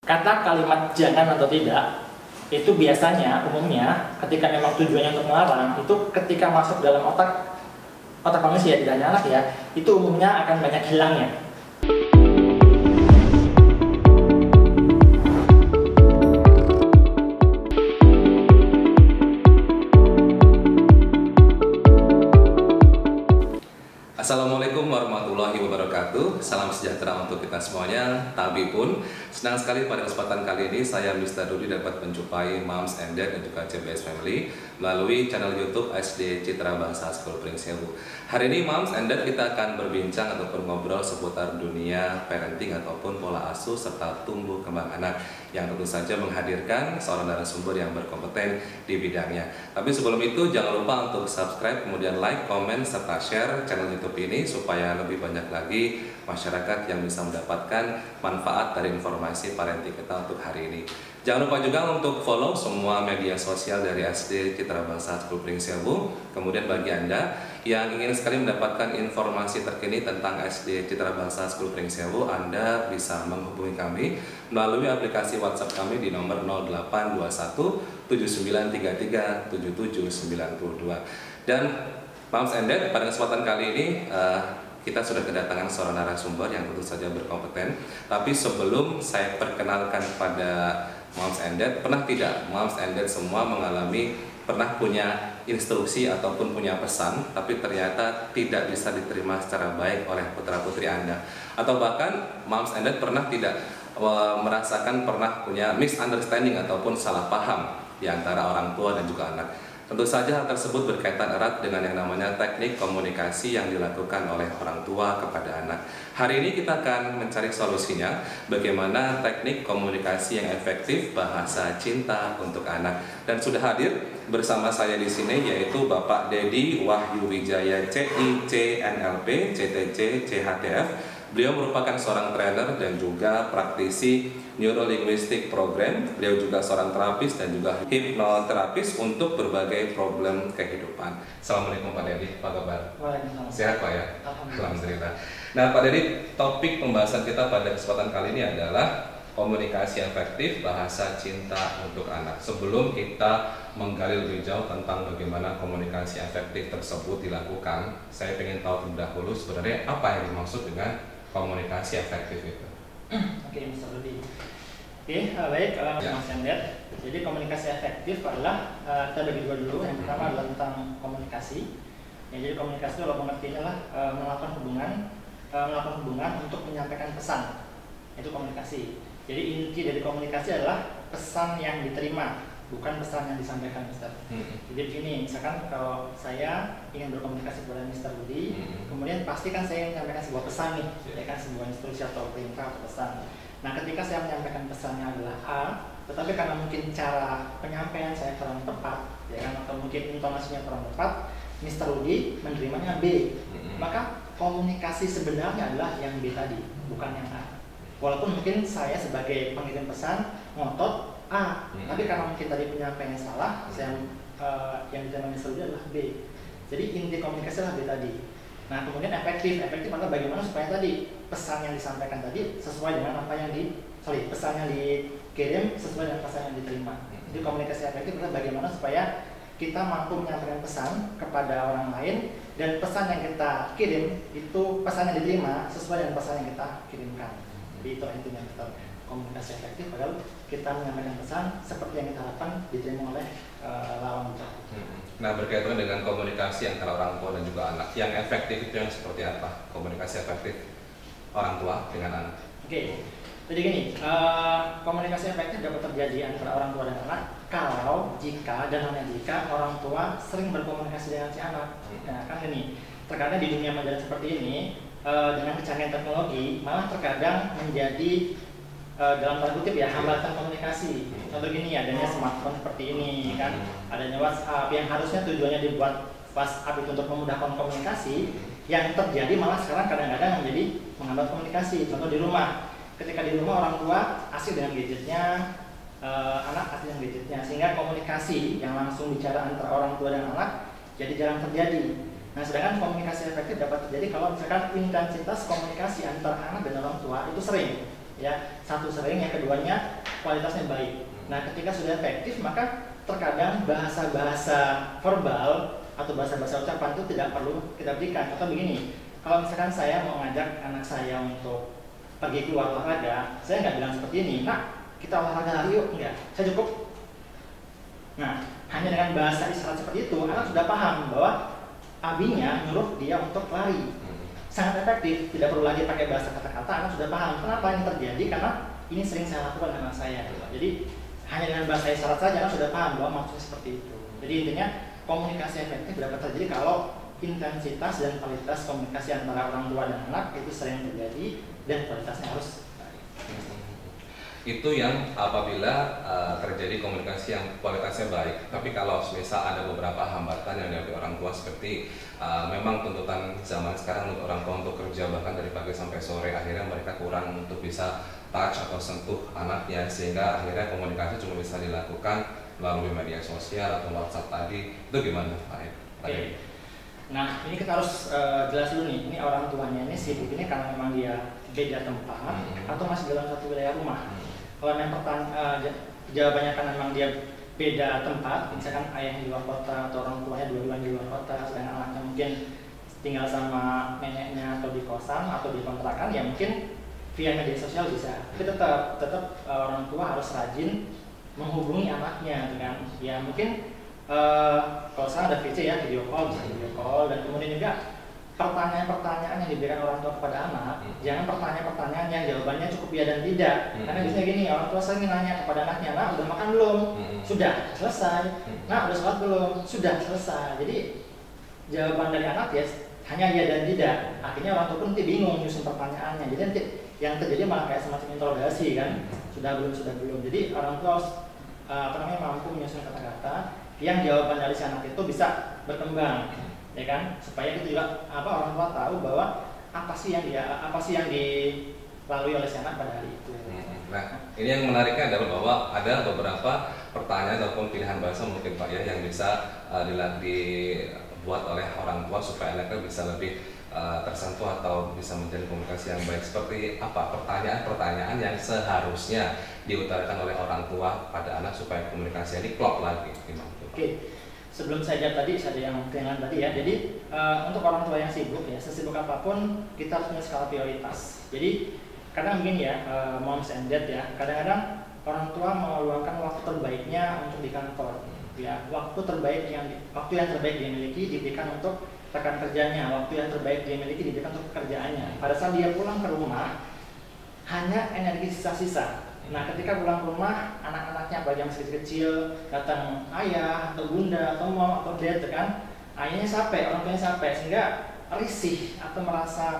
Kata kalimat jangan atau tidak itu biasanya umumnya ketika memang tujuannya untuk melarang, itu ketika masuk dalam otak manusia, tidak hanya anak ya, itu umumnya akan banyak hilangnya. Assalamualaikum warahmatullahi wabarakatuh. Salam sejahtera untuk kita semuanya. Tabi pun senang sekali pada kesempatan kali ini saya Mr. Rudi dapat menjumpai Moms and Dad dan juga CBS Family melalui channel YouTube SD Citra Bangsa School Pringsewu. Hari ini Moms and Dad kita akan berbincang ataupun ngobrol seputar dunia parenting ataupun pola asuh serta tumbuh kembang anak yang tentu saja menghadirkan seorang narasumber yang berkompeten di bidangnya. Tapi sebelum itu jangan lupa untuk subscribe, kemudian like, komen, serta share channel YouTube ini supaya lebih banyak lagi masyarakat yang bisa mendapatkan manfaat dari informasi parenting kita untuk hari ini. Jangan lupa juga untuk follow semua media sosial dari SD Citra Bangsa School Pringsewu. Kemudian bagi Anda yang ingin sekali mendapatkan informasi terkini tentang SD Citra Bangsa School Pringsewu, Anda bisa menghubungi kami melalui aplikasi WhatsApp kami di nomor 0821 7933 7792. Dan Moms and Dad, pada kesempatan kali ini kita sudah kedatangan seorang narasumber yang tentu saja berkompeten. Tapi sebelum saya perkenalkan pada Moms and Dad, pernah tidak Moms and Dad semua pernah punya instruksi ataupun punya pesan, tapi ternyata tidak bisa diterima secara baik oleh putra-putri Anda? Atau bahkan Moms and Dad pernah tidak merasakan pernah punya misunderstanding ataupun salah paham di antara orang tua dan juga anak? Tentu saja hal tersebut berkaitan erat dengan yang namanya teknik komunikasi yang dilakukan oleh orang tua kepada anak. Hari ini kita akan mencari solusinya, bagaimana teknik komunikasi yang efektif bahasa cinta untuk anak. Dan sudah hadir bersama saya di sini yaitu Bapak Dedi Wahyu Wijaya CIC NLP CTC CHTF. Beliau merupakan seorang trainer dan juga praktisi Neuro-Linguistic Program. Beliau juga seorang terapis dan juga hipnoterapis untuk berbagai problem kehidupan. Assalamualaikum Pak Dedi, apa kabar? Waalaikumsalam. Sehat Pak ya? Alhamdulillah. Nah Pak Dedi, topik pembahasan kita pada kesempatan kali ini adalah komunikasi efektif bahasa cinta untuk anak. Sebelum kita menggali lebih jauh tentang bagaimana komunikasi efektif tersebut dilakukan, saya ingin tahu terlebih dahulu sebenarnya apa yang dimaksud dengan komunikasi efektif itu. Oke, Mr. Rudi. Oke, baik, Mas Yandet. Jadi komunikasi efektif adalah kita bagi dua dulu. Yang pertama adalah tentang komunikasi. Ya, jadi komunikasi kalau pengertiannya adalah melakukan hubungan untuk menyampaikan pesan. Itu komunikasi. Jadi inti dari komunikasi adalah pesan yang diterima, bukan pesan yang disampaikan, Mister. Jadi begini, misalkan kalau saya ingin berkomunikasi kepada Mister Rudi, kemudian pasti kan saya ingin menyampaikan sebuah pesan nih, ya kan, sebuah instruksi atau perintah atau pesan. Nah, ketika saya menyampaikan pesannya adalah A, tetapi karena mungkin cara penyampaian saya kurang tepat, ya kan, atau mungkin intonasinya kurang tepat, Mister Rudi menerimanya B. Maka komunikasi sebenarnya adalah yang B tadi, bukan yang A. Walaupun mungkin saya sebagai pengirim pesan ngotot A, tapi karena mungkin tadi penyampaiannya salah, yang diterima Mister Rudi adalah B. Jadi inti komunikasi adalah B tadi. Nah, kemudian efektif adalah bagaimana supaya tadi pesan yang disampaikan tadi sesuai dengan apa yang pesan yang dikirim sesuai dengan pesan yang diterima. Jadi komunikasi efektif adalah bagaimana supaya kita mampu menyampaikan pesan kepada orang lain dan pesan yang kita kirim itu pesan yang diterima sesuai dengan pesan yang kita kirimkan. Jadi itu intinya kita komunikasi efektif padahal kita menyampaikan pesan seperti yang kita harapkan diterima oleh lawan bicara. Nah, berkaitan dengan komunikasi antara orang tua dan juga anak, yang efektif itu yang seperti apa? Komunikasi efektif orang tua dengan anak. Oke, jadi gini, komunikasi efektif dapat terjadi antara orang tua dan anak kalau jika dan hanya jika orang tua sering berkomunikasi dengan si anak. Nah, kan gini, terkadang di dunia modern seperti ini dengan kecanggihan teknologi malah terkadang menjadi dalam tanda kutip ya hambatan komunikasi. Contoh gini, adanya smartphone seperti ini kan, adanya WhatsApp yang harusnya tujuannya dibuat WhatsApp itu untuk memudahkan komunikasi, yang terjadi malah sekarang kadang-kadang menjadi menghambat komunikasi. Contoh di rumah, ketika di rumah orang tua asik dengan gadgetnya, anak asik dengan gadgetnya, sehingga komunikasi yang langsung bicara antara orang tua dan anak jadi jarang terjadi. Nah, sedangkan komunikasi efektif dapat terjadi kalau misalkan intensitas komunikasi antara anak dan orang tua itu sering. ya, satu sering, yang keduanya kualitasnya baik. Nah, ketika sudah efektif, maka terkadang bahasa-bahasa verbal atau bahasa-bahasa ucapan itu tidak perlu kita berikan. Contoh begini, kalau misalkan saya mau ngajak anak saya untuk pergi keluar olahraga, saya nggak bilang seperti ini, "Nak, kita olahraga hari yuk." Enggak, saya cukup. Nah, hanya dengan bahasa isyarat seperti itu, anak sudah paham bahwa abinya nyuruh dia untuk lari. Sangat efektif, tidak perlu lagi pakai bahasa kata-kata, anak sudah paham. Kenapa ini terjadi? Karena ini sering saya lakukan dengan saya. Jadi hanya dengan bahasa isyarat saja anak sudah paham bahwa maksudnya seperti itu. Jadi intinya komunikasi efektif dapat terjadi kalau intensitas dan kualitas komunikasi antara orang tua dan anak itu sering terjadi dan kualitasnya harus baik. Itu yang apabila terjadi komunikasi yang kualitasnya baik. Tapi kalau misal ada beberapa hambatan yang dari orang tua seperti memang tuntutan zaman sekarang untuk orang tua untuk kerja bahkan dari pagi sampai sore, akhirnya mereka kurang untuk bisa touch atau sentuh anaknya, sehingga akhirnya komunikasi cuma bisa dilakukan melalui media sosial atau WhatsApp tadi. Itu gimana Pak? Oke. Nah, ini kita harus jelas dulu nih, ini orang tuanya ini sibuk ini karena memang dia beda tempat atau masih dalam satu wilayah rumah. Kalau yang jawabannya karena memang dia beda tempat, misalkan ayah di luar kota atau orang tuanya dua-duanya di luar kota, sedangkan anaknya mungkin tinggal sama neneknya atau di kosan atau di kontrakan, ya mungkin via media sosial bisa. Tapi tetap orang tua harus rajin menghubungi anaknya dengan, ya mungkin kalau sekarang ada VC ya, video call, bisa video call, dan kemudian juga pertanyaan-pertanyaan yang diberikan orang tua kepada anak, jangan pertanyaan-pertanyaan yang jawabannya cukup ya dan tidak. Karena biasanya gini, orang tua sering nanya kepada anaknya, "Nak, udah makan belum?" "Sudah." "Selesai." "Nak, udah sholat belum?" "Sudah." Selesai. Jadi jawaban dari anak ya hanya ya dan tidak. Akhirnya orang tua pun nanti bingung nyusun pertanyaannya. Jadi nanti yang terjadi malah kayak semacam interogasi kan, sudah belum, sudah belum. Jadi orang tua harus mampu menyusun kata-kata yang jawaban dari si anak itu bisa berkembang, ya kan, supaya itu juga orang tua tahu bahwa apa sih yang dilalui oleh si anak pada hari itu. Nah, ini yang menariknya adalah bahwa ada beberapa pertanyaan ataupun pilihan bahasa mungkin Pak ya yang bisa dibuat oleh orang tua supaya anaknya bisa lebih tersentuh atau bisa menjalin komunikasi yang baik. Seperti apa pertanyaan-pertanyaan yang seharusnya diutarakan oleh orang tua pada anak supaya komunikasi ini klop lagi? Oke, sebelum saya jawab tadi, ada yang ketinggalan tadi ya. Jadi untuk orang tua yang sibuk ya, sesibuk apapun kita harus punya skala prioritas. Jadi kadang begini ya, moms and dad ya, kadang-kadang orang tua meluangkan waktu terbaiknya untuk di kantor. Ya, waktu yang terbaik dia miliki diberikan untuk rekan kerjanya, waktu yang terbaik dia miliki diberikan untuk pekerjaannya. Pada saat dia pulang ke rumah, hanya energi sisa-sisa. Nah, ketika pulang ke rumah, anak-anaknya bagi yang masih kecil datang ayah atau bunda atau mom atau dad kan, ayahnya capek, orang tuanya capek, sehingga risih atau merasa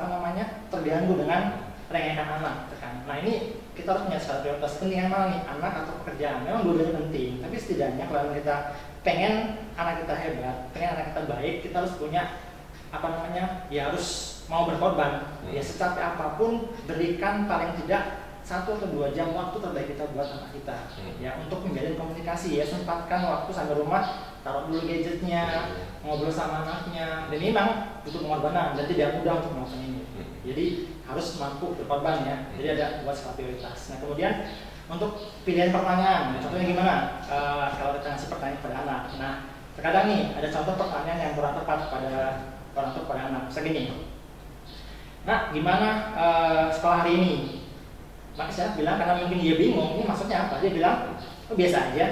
terganggu dengan rengehan anak kan. Nah, ini kita harus punya skala prioritas. Pentingan mana nih, anak atau pekerjaan? Memang dua-duanya penting, tapi setidaknya kalau kita pengen anak kita hebat, pengen anak kita baik, kita harus punya ya harus mau berkorban. Ya secapek apapun, berikan paling tidak 1 atau 2 jam waktu terbaik kita buat anak kita, ya, untuk menjalin komunikasi. Ya, sempatkan waktu sampai rumah, taruh dulu gadgetnya, ngobrol sama anaknya. Dan ini memang butuh pengorbanan dan tidak mudah untuk melakukan ini. Jadi harus mampu berkorban ya. Jadi ada buat skala prioritas. Nah, kemudian untuk pilihan pertanyaan, contohnya gimana? Kalau kita ngasih pertanyaan pada anak, nah terkadang nih ada contoh pertanyaan yang kurang tepat pada orang tua pada anak. Misalnya gini, "Nak, gimana sekolah hari ini?" Maka saya bilang, karena mungkin dia bingung, ini maksudnya apa? Dia bilang, "Oh, biasa aja."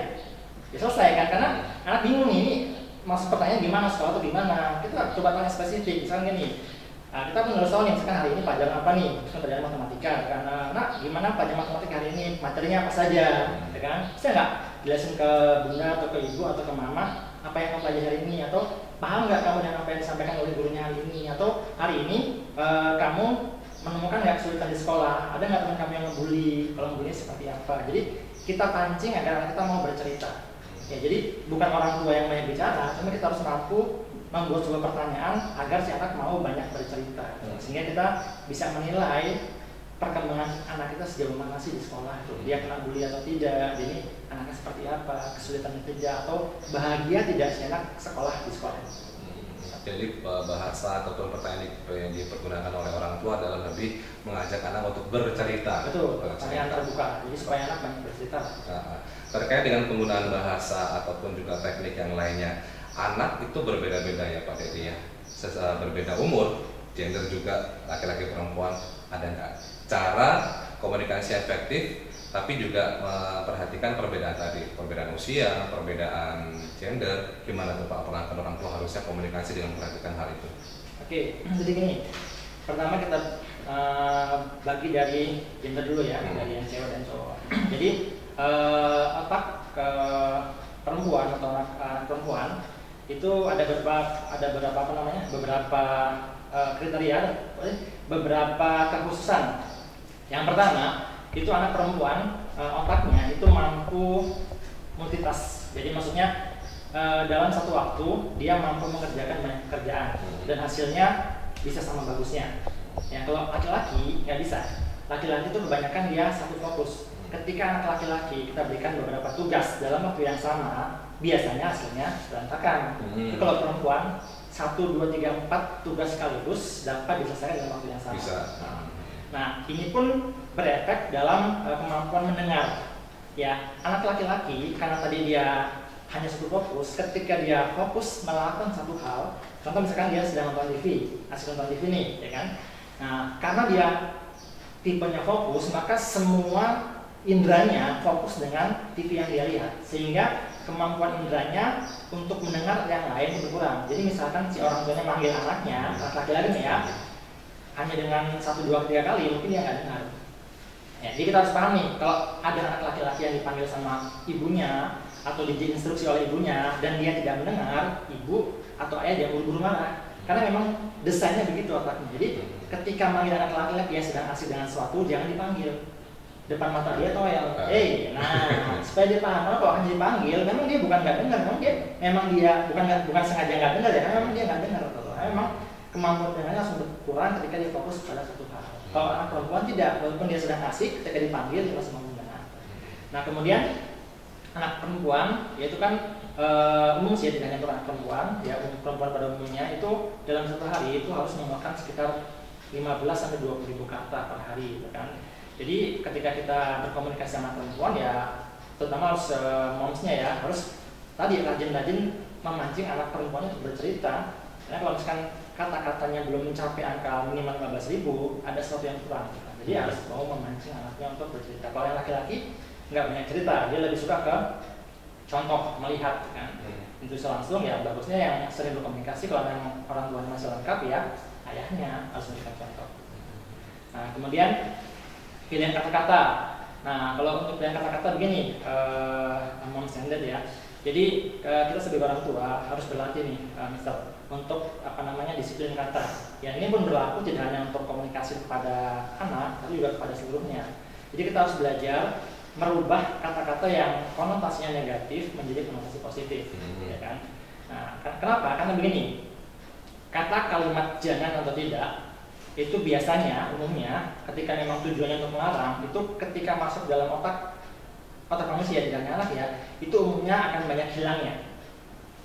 Ya selesai kan, karena anak bingung nih, ini maksud pertanyaan gimana, sekolah atau gimana. Kita coba tanya spesifik, misalnya gini, kita pun harus tahu nih, misalkan hari ini pelajaran apa nih, misalkan pelajaran matematika. Karena, "Nak, gimana pelajaran matematika hari ini, materinya apa saja?" Ya kan? Bisa nggak jelasin ke bunda atau ke ibu atau ke mama apa yang kamu pelajari hari ini, atau paham nggak kamu dengan apa yang disampaikan oleh gurunya hari ini, atau hari ini kamu menemukan nggak kesulitan di sekolah, ada nggak teman kamu yang ngebully, kalau ngebully seperti apa. Jadi kita pancing agar anak kita mau bercerita. Ya, jadi bukan orang tua yang banyak bicara, cuma kita harus mampu membuat sebuah pertanyaan agar si anak mau banyak bercerita, sehingga kita bisa menilai perkembangan anak kita sejauh mana sih di sekolah. Dia kena bully atau tidak, jadi anaknya seperti apa, kesulitan tidak, atau bahagia tidak si anak sekolah di sekolah. Jadi bahasa ataupun pertanyaan yang dipergunakan oleh orang tua adalah lebih mengajak anak untuk bercerita. Betul, pertanyaan terbuka. Jadi supaya anak banyak bercerita. Terkait dengan penggunaan bahasa ataupun juga teknik yang lainnya, anak itu berbeda-beda ya Pak Dedi ya. Berbeda umur, gender juga, laki-laki perempuan, ada nggak cara komunikasi efektif tapi juga memperhatikan perbedaan tadi, perbedaan usia, perbedaan gender, gimana tuh Pak peran orang tua harusnya komunikasi dengan memperhatikan hal itu? Oke, jadi gini, pertama kita bagi dari gender dulu ya, dari yang cewek dan cowok. Jadi otak ke perempuan atau anak perempuan itu ada beberapa kriteria, beberapa kekhususan. Yang pertama itu anak perempuan otaknya itu mampu multitask. Jadi maksudnya dalam satu waktu dia mampu mengerjakan banyak pekerjaan dan hasilnya bisa sama bagusnya. Ya, kalau laki-laki nggak bisa. Laki-laki itu kebanyakan dia satu fokus. Ketika anak laki-laki kita berikan beberapa tugas dalam waktu yang sama, biasanya hasilnya berantakan. Tapi kalau perempuan 1, 2, 3, 4 tugas sekaligus dapat diselesaikan dalam waktu yang sama. Bisa. Nah, ini pun berefek dalam kemampuan mendengar. Ya, anak laki-laki karena tadi dia hanya satu fokus, ketika dia fokus melakukan satu hal, contoh misalkan dia sedang nonton TV, asik nonton TV nih, ya kan? Nah, karena dia tipenya fokus, maka semua indranya fokus dengan TV yang dia lihat, sehingga kemampuan indranya untuk mendengar yang lain berkurang. Jadi misalkan si orang tuanya manggil anaknya, laki-laki ya, hanya dengan 1, 2, 3 kali mungkin dia nggak dengar. Ya, jadi kita harus pahami kalau ada anak laki-laki yang dipanggil sama ibunya atau diinstruksi oleh ibunya dan dia tidak mendengar, ibu atau ayah dia buru-buru marah. Karena memang desainnya begitu otaknya. Jadi ketika manggil anak laki-laki yang sedang asik dengan sesuatu, jangan dipanggil. Depan mata dia toel, nah supaya dia paham kalau akan dipanggil. Memang dia bukan nggak dengar, memang dia bukan sengaja nggak dengar ya, karena memang dia nggak dengar. Memang kemampuan dengarnya langsung berkurang ketika dia fokus pada satu hal. Kalau anak perempuan tidak, walaupun dia sedang asik, ketika dipanggil dia masih mampu mendengar. Nah kemudian anak perempuan, yaitu kan umum sih, tidak hanya untuk anak perempuan, ya perempuan pada umumnya itu dalam satu hari itu harus memakan sekitar 15-20 ribu kata per hari, gitu kan. Jadi ketika kita berkomunikasi sama perempuan ya, terutama harus momsnya ya, harus tadi rajin-rajin memancing anak perempuannya untuk bercerita. Karena kalau misalkan kata-katanya belum mencapai angka minimal 15.000, ada sesuatu yang kurang. Jadi harus mau memancing anaknya untuk bercerita. Kalau yang laki-laki nggak banyak cerita, dia lebih suka ke contoh, melihat kan. Itu langsung ya, bagusnya yang sering berkomunikasi kalau memang orang tuanya masih lengkap ya, ayahnya harus memberikan contoh. Nah kemudian pilihan kata-kata. Nah kalau untuk pilihan kata-kata begini, mom standard ya. Jadi kita sebagai orang tua harus berlatih nih, misal untuk disiplin kata. Ya ini pun berlaku tidak hanya untuk komunikasi kepada anak, tapi juga kepada seluruhnya. Jadi kita harus belajar merubah kata-kata yang konotasinya negatif menjadi konotasi positif, ya kan? Nah, kenapa? Karena begini, kata kalimat jangan atau tidak itu biasanya umumnya ketika memang tujuannya untuk melarang, itu ketika masuk dalam otak manusia, tidak hanya anak ya, itu umumnya akan banyak hilangnya.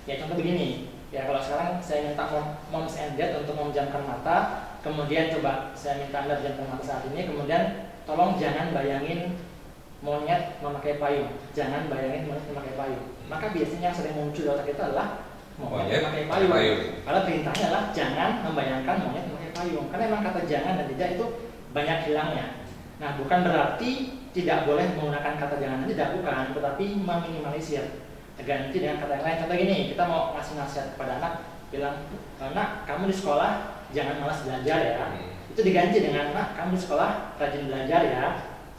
Ya contoh begini, ya kalau sekarang saya minta moms and dad untuk memejamkan mata, kemudian coba saya minta Anda memejamkan mata saat ini, kemudian tolong jangan bayangin monyet memakai payung, jangan bayangin monyet memakai payung. Maka biasanya yang sering muncul di otak kita adalah monyet memakai payung. Padahal perintahnya adalah jangan membayangkan monyet memakai payung. Karena memang kata jangan dan tidak itu banyak hilangnya. Nah bukan berarti tidak boleh menggunakan kata jangan, tidak, bukan, tetapi meminimalisir. Ganti dengan kata yang lain. Contoh gini, kita mau ngasih nasihat kepada anak, bilang, nak kamu di sekolah jangan malas belajar ya. Itu diganti dengan, nak kamu di sekolah rajin belajar ya,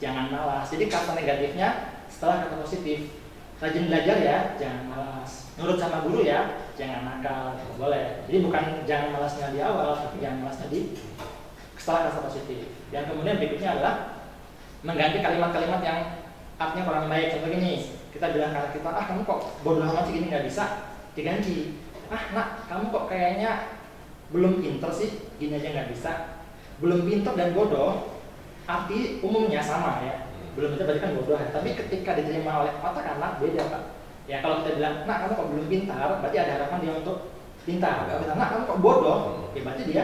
jangan malas. Jadi kata negatifnya setelah kata positif, rajin belajar ya, jangan malas. Nurut sama guru ya, jangan nakal, boleh. Jadi bukan jangan malasnya di awal, tapi jangan malasnya di setelah kata positif. Yang kemudian berikutnya adalah mengganti kalimat-kalimat yang artinya kurang baik. Contoh gini, kita bilang ke kita, kamu kok bodoh amat sih, gini nggak bisa. Diganti, nak kamu kok kayaknya belum pinter sih, gini aja nggak bisa. Belum pinter dan bodoh arti umumnya sama ya, belum pinter berarti kan bodoh ya. Tapi ketika diterima oleh otak anak beda Pak. Ya kalau kita bilang, nak kamu kok belum pintar, berarti ada harapan dia untuk pintar. Kalau kita, kamu kok bodoh, ya berarti dia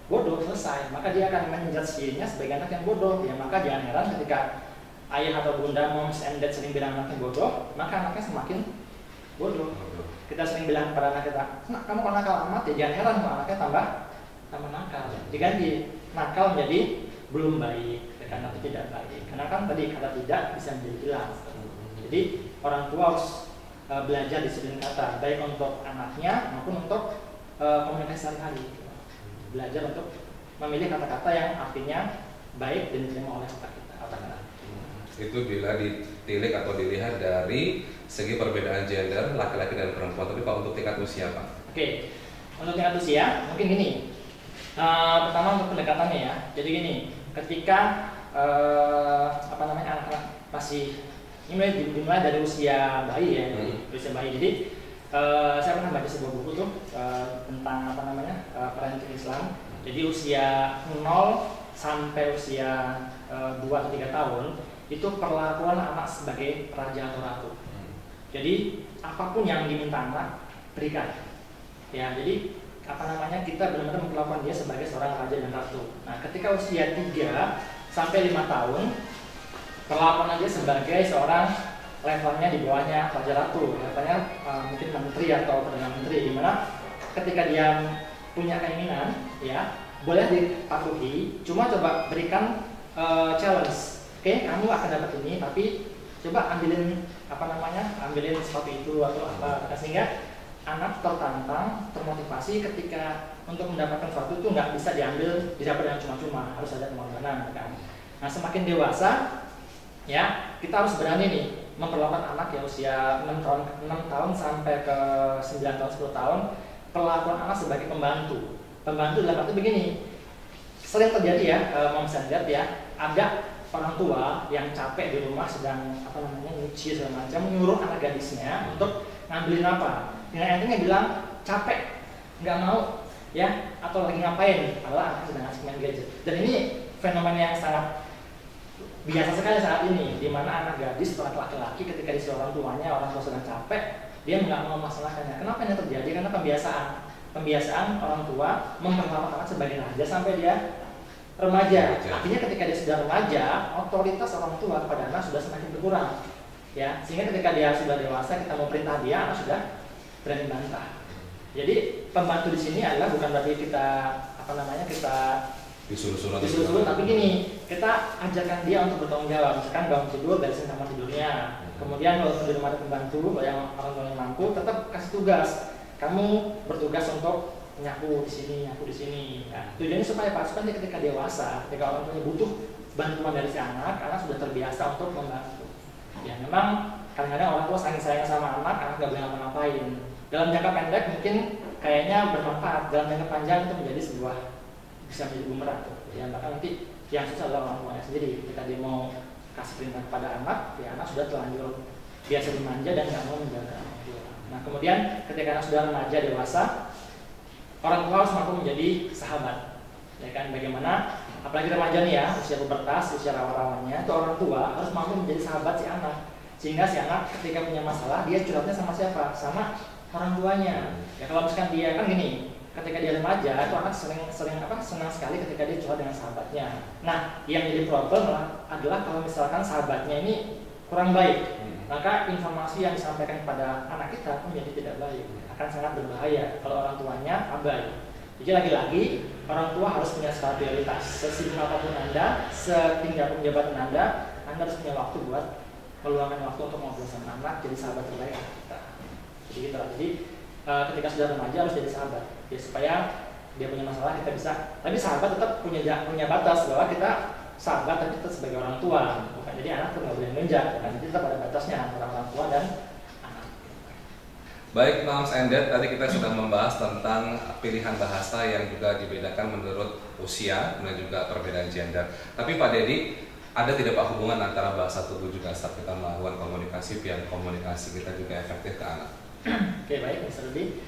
bodoh, selesai. Maka dia akan menjudge dirinya sebagai anak yang bodoh. Ya maka jangan heran ketika ayah atau bunda, moms and dad sering bilang anaknya bodoh, maka anaknya semakin bodoh. Kita sering bilang pada anak kita, "Nak, kamu kok nakal amat?" Ya jangan heran kalau anaknya tambah nakal. Diganti nakal menjadi belum baik, karena itu tidak baik. Karena kan tadi kata tidak bisa menjadi jelas. Jadi orang tua harus belajar disiplin kata, baik untuk anaknya maupun untuk komunikasi sehari-hari. Belajar untuk memilih kata-kata yang artinya baik dan diterima oleh otak kita. Itu bila ditilik atau dilihat dari segi perbedaan gender laki-laki dan perempuan. Tapi Pak, untuk tingkat usia Pak? Oke, untuk tingkat usia mungkin gini. Pertama untuk pendekatannya ya. Jadi gini, ketika anak-anak masih dimulai dari usia bayi ya, usia bayi. Jadi saya pernah baca sebuah buku tuh tentang parenting Islam. Jadi usia 0 sampai usia 2 atau 3 tahun itu perlakuan anak sebagai raja atau ratu. Jadi apapun yang diminta anak berikan. Ya, jadi kita benar-benar memperlakukan dia sebagai seorang raja dan ratu. Nah, ketika usia 3 sampai 5 tahun perlakuan dia sebagai seorang levelnya di bawahnya raja ratu, levelnya mungkin menteri atau perdana menteri, di mana ketika dia punya keinginan ya boleh dipatuhi, cuma coba berikan challenge. Oke, kamu akan dapat ini, tapi coba ambilin sepatu itu atau apa, sehingga anak tertantang, termotivasi ketika untuk mendapatkan sesuatu itu nggak bisa didapat dengan cuma-cuma, harus ada pengorbanan kan. Nah, semakin dewasa ya kita harus berani nih memperlakukan anak ya usia 6 tahun sampai ke 9 tahun 10 tahun, perlakuan anak sebagai pembantu dalam arti begini, sering terjadi ya moms and dad ya, ada orang tua yang capek di rumah sedang nyuci segala macam, menyuruh anak gadisnya untuk ngambilin apa, dengan entengnya bilang capek, nggak mau ya, atau lagi ngapain, padahal anak sedang asik main gadget. Dan ini fenomena yang sangat biasa sekali saat ini, di mana anak gadis atau laki-laki ketika disuruh orang tua sedang capek, dia nggak mau masalahkannya. Kenapa ini terjadi? Karena pembiasaan orang tua memperlakukan anak sebagai raja sampai dia remaja. Artinya ketika dia sudah remaja, otoritas orang tua kepada anak sudah semakin berkurang. Ya, sehingga ketika dia sudah dewasa, kita mau perintah dia, anak sudah berani bantah. Jadi pembantu di sini adalah bukan berarti kita disuruh, tapi gini, kita ajarkan dia untuk bertanggung jawab. Misalkan bangun tidur, beresin kamar tidurnya. Kemudian kalau di rumah ada pembantu, yang orang tuanya mampu, tetap kasih tugas. Kamu bertugas untuk nyapu di sini. Nah, tujuannya supaya ketika dewasa, ketika orang tuanya butuh bantuan dari si anak sudah terbiasa untuk membantu. Ya, memang kadang-kadang orang tua saking sayang sama anak nggak boleh ngapa-ngapain. Dalam jangka pendek mungkin kayaknya bermanfaat, dalam jangka panjang itu bisa menjadi bumerang. Ya, bahkan nanti yang susah adalah orang tuanya sendiri. Ketika dia mau kasih perintah kepada anak, ya anak sudah terlanjur biasa dimanja dan nggak mau menjaga anak tua. Nah, kemudian ketika anak sudah remaja dewasa, orang tua harus mampu menjadi sahabat. Ya kan, bagaimana apalagi remaja nih ya, usia pubertas, usia rawan-rawannya, itu orang tua harus mampu menjadi sahabat si anak. Sehingga si anak ketika punya masalah, dia curhatnya sama siapa? Sama orang tuanya. Ya kalau misalkan dia kan gini, ketika dia remaja itu anak senang sekali ketika dia curhat dengan sahabatnya. Nah, yang jadi problem adalah kalau misalkan sahabatnya ini kurang baik, maka informasi yang disampaikan kepada anak kita pun menjadi tidak baik, akan sangat berbahaya kalau orang tuanya abai. Jadi lagi-lagi orang tua harus punya skala prioritas. Sesibuk apapun Anda, setinggi apapun jabatan Anda harus punya waktu buat meluangkan waktu untuk ngobrol sama anak, jadi sahabat terbaik kita. Jadi ketika sudah remaja harus jadi sahabat, ya supaya dia punya masalah kita bisa. Tapi sahabat tetap punya batas, bahwa kita sahabat tapi tetap sebagai orang tua, bukan jadi anak nggak boleh menjak, kan tetap ada batasnya antara orang tua dan anak. Baik, moms and dad, tadi kita sudah membahas tentang pilihan bahasa yang juga dibedakan menurut usia dan juga perbedaan gender. Tapi Pak Dedi, ada tidak Pak hubungan antara bahasa tubuh juga saat kita melakukan komunikasi, biar komunikasi kita juga efektif ke anak? Oke, baik, Mr. Rudi.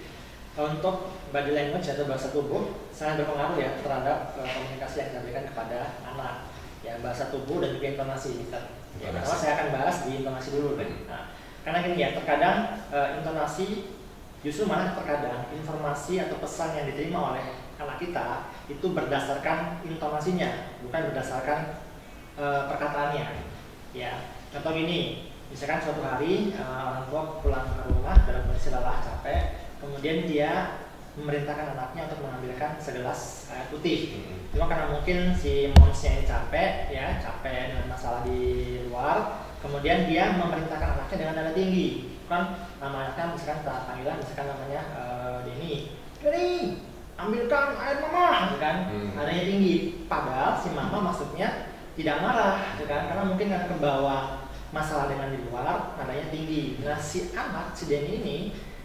Untuk body language atau bahasa tubuh sangat berpengaruh ya terhadap komunikasi yang diberikan kepada anak. Ya, bahasa tubuh dan juga intonasi. Ya, pertama saya akan bahas di intonasi dulu. Nah, karena gini ya, terkadang intonasi Justru malah terkadang informasi atau pesan yang diterima oleh anak kita itu berdasarkan intonasinya, bukan berdasarkan perkataannya. Ya, contoh gini, misalkan suatu hari orang tua pulang ke rumah dalam kondisi lelah, capek, kemudian dia memerintahkan anaknya untuk mengambilkan segelas air putih. Cuma karena mungkin si momsnya ini capek dengan masalah di luar, kemudian dia memerintahkan anaknya dengan nada tinggi. Kan nama anaknya misalkan panggilan, misalkan namanya Denny, ambilkan air mama, kan? Nadanya tinggi. Padahal si mama maksudnya tidak marah, kan? Karena mungkin kan kebawa masalah dengan di luar, nadanya tinggi. Nah si anak, si Denny ini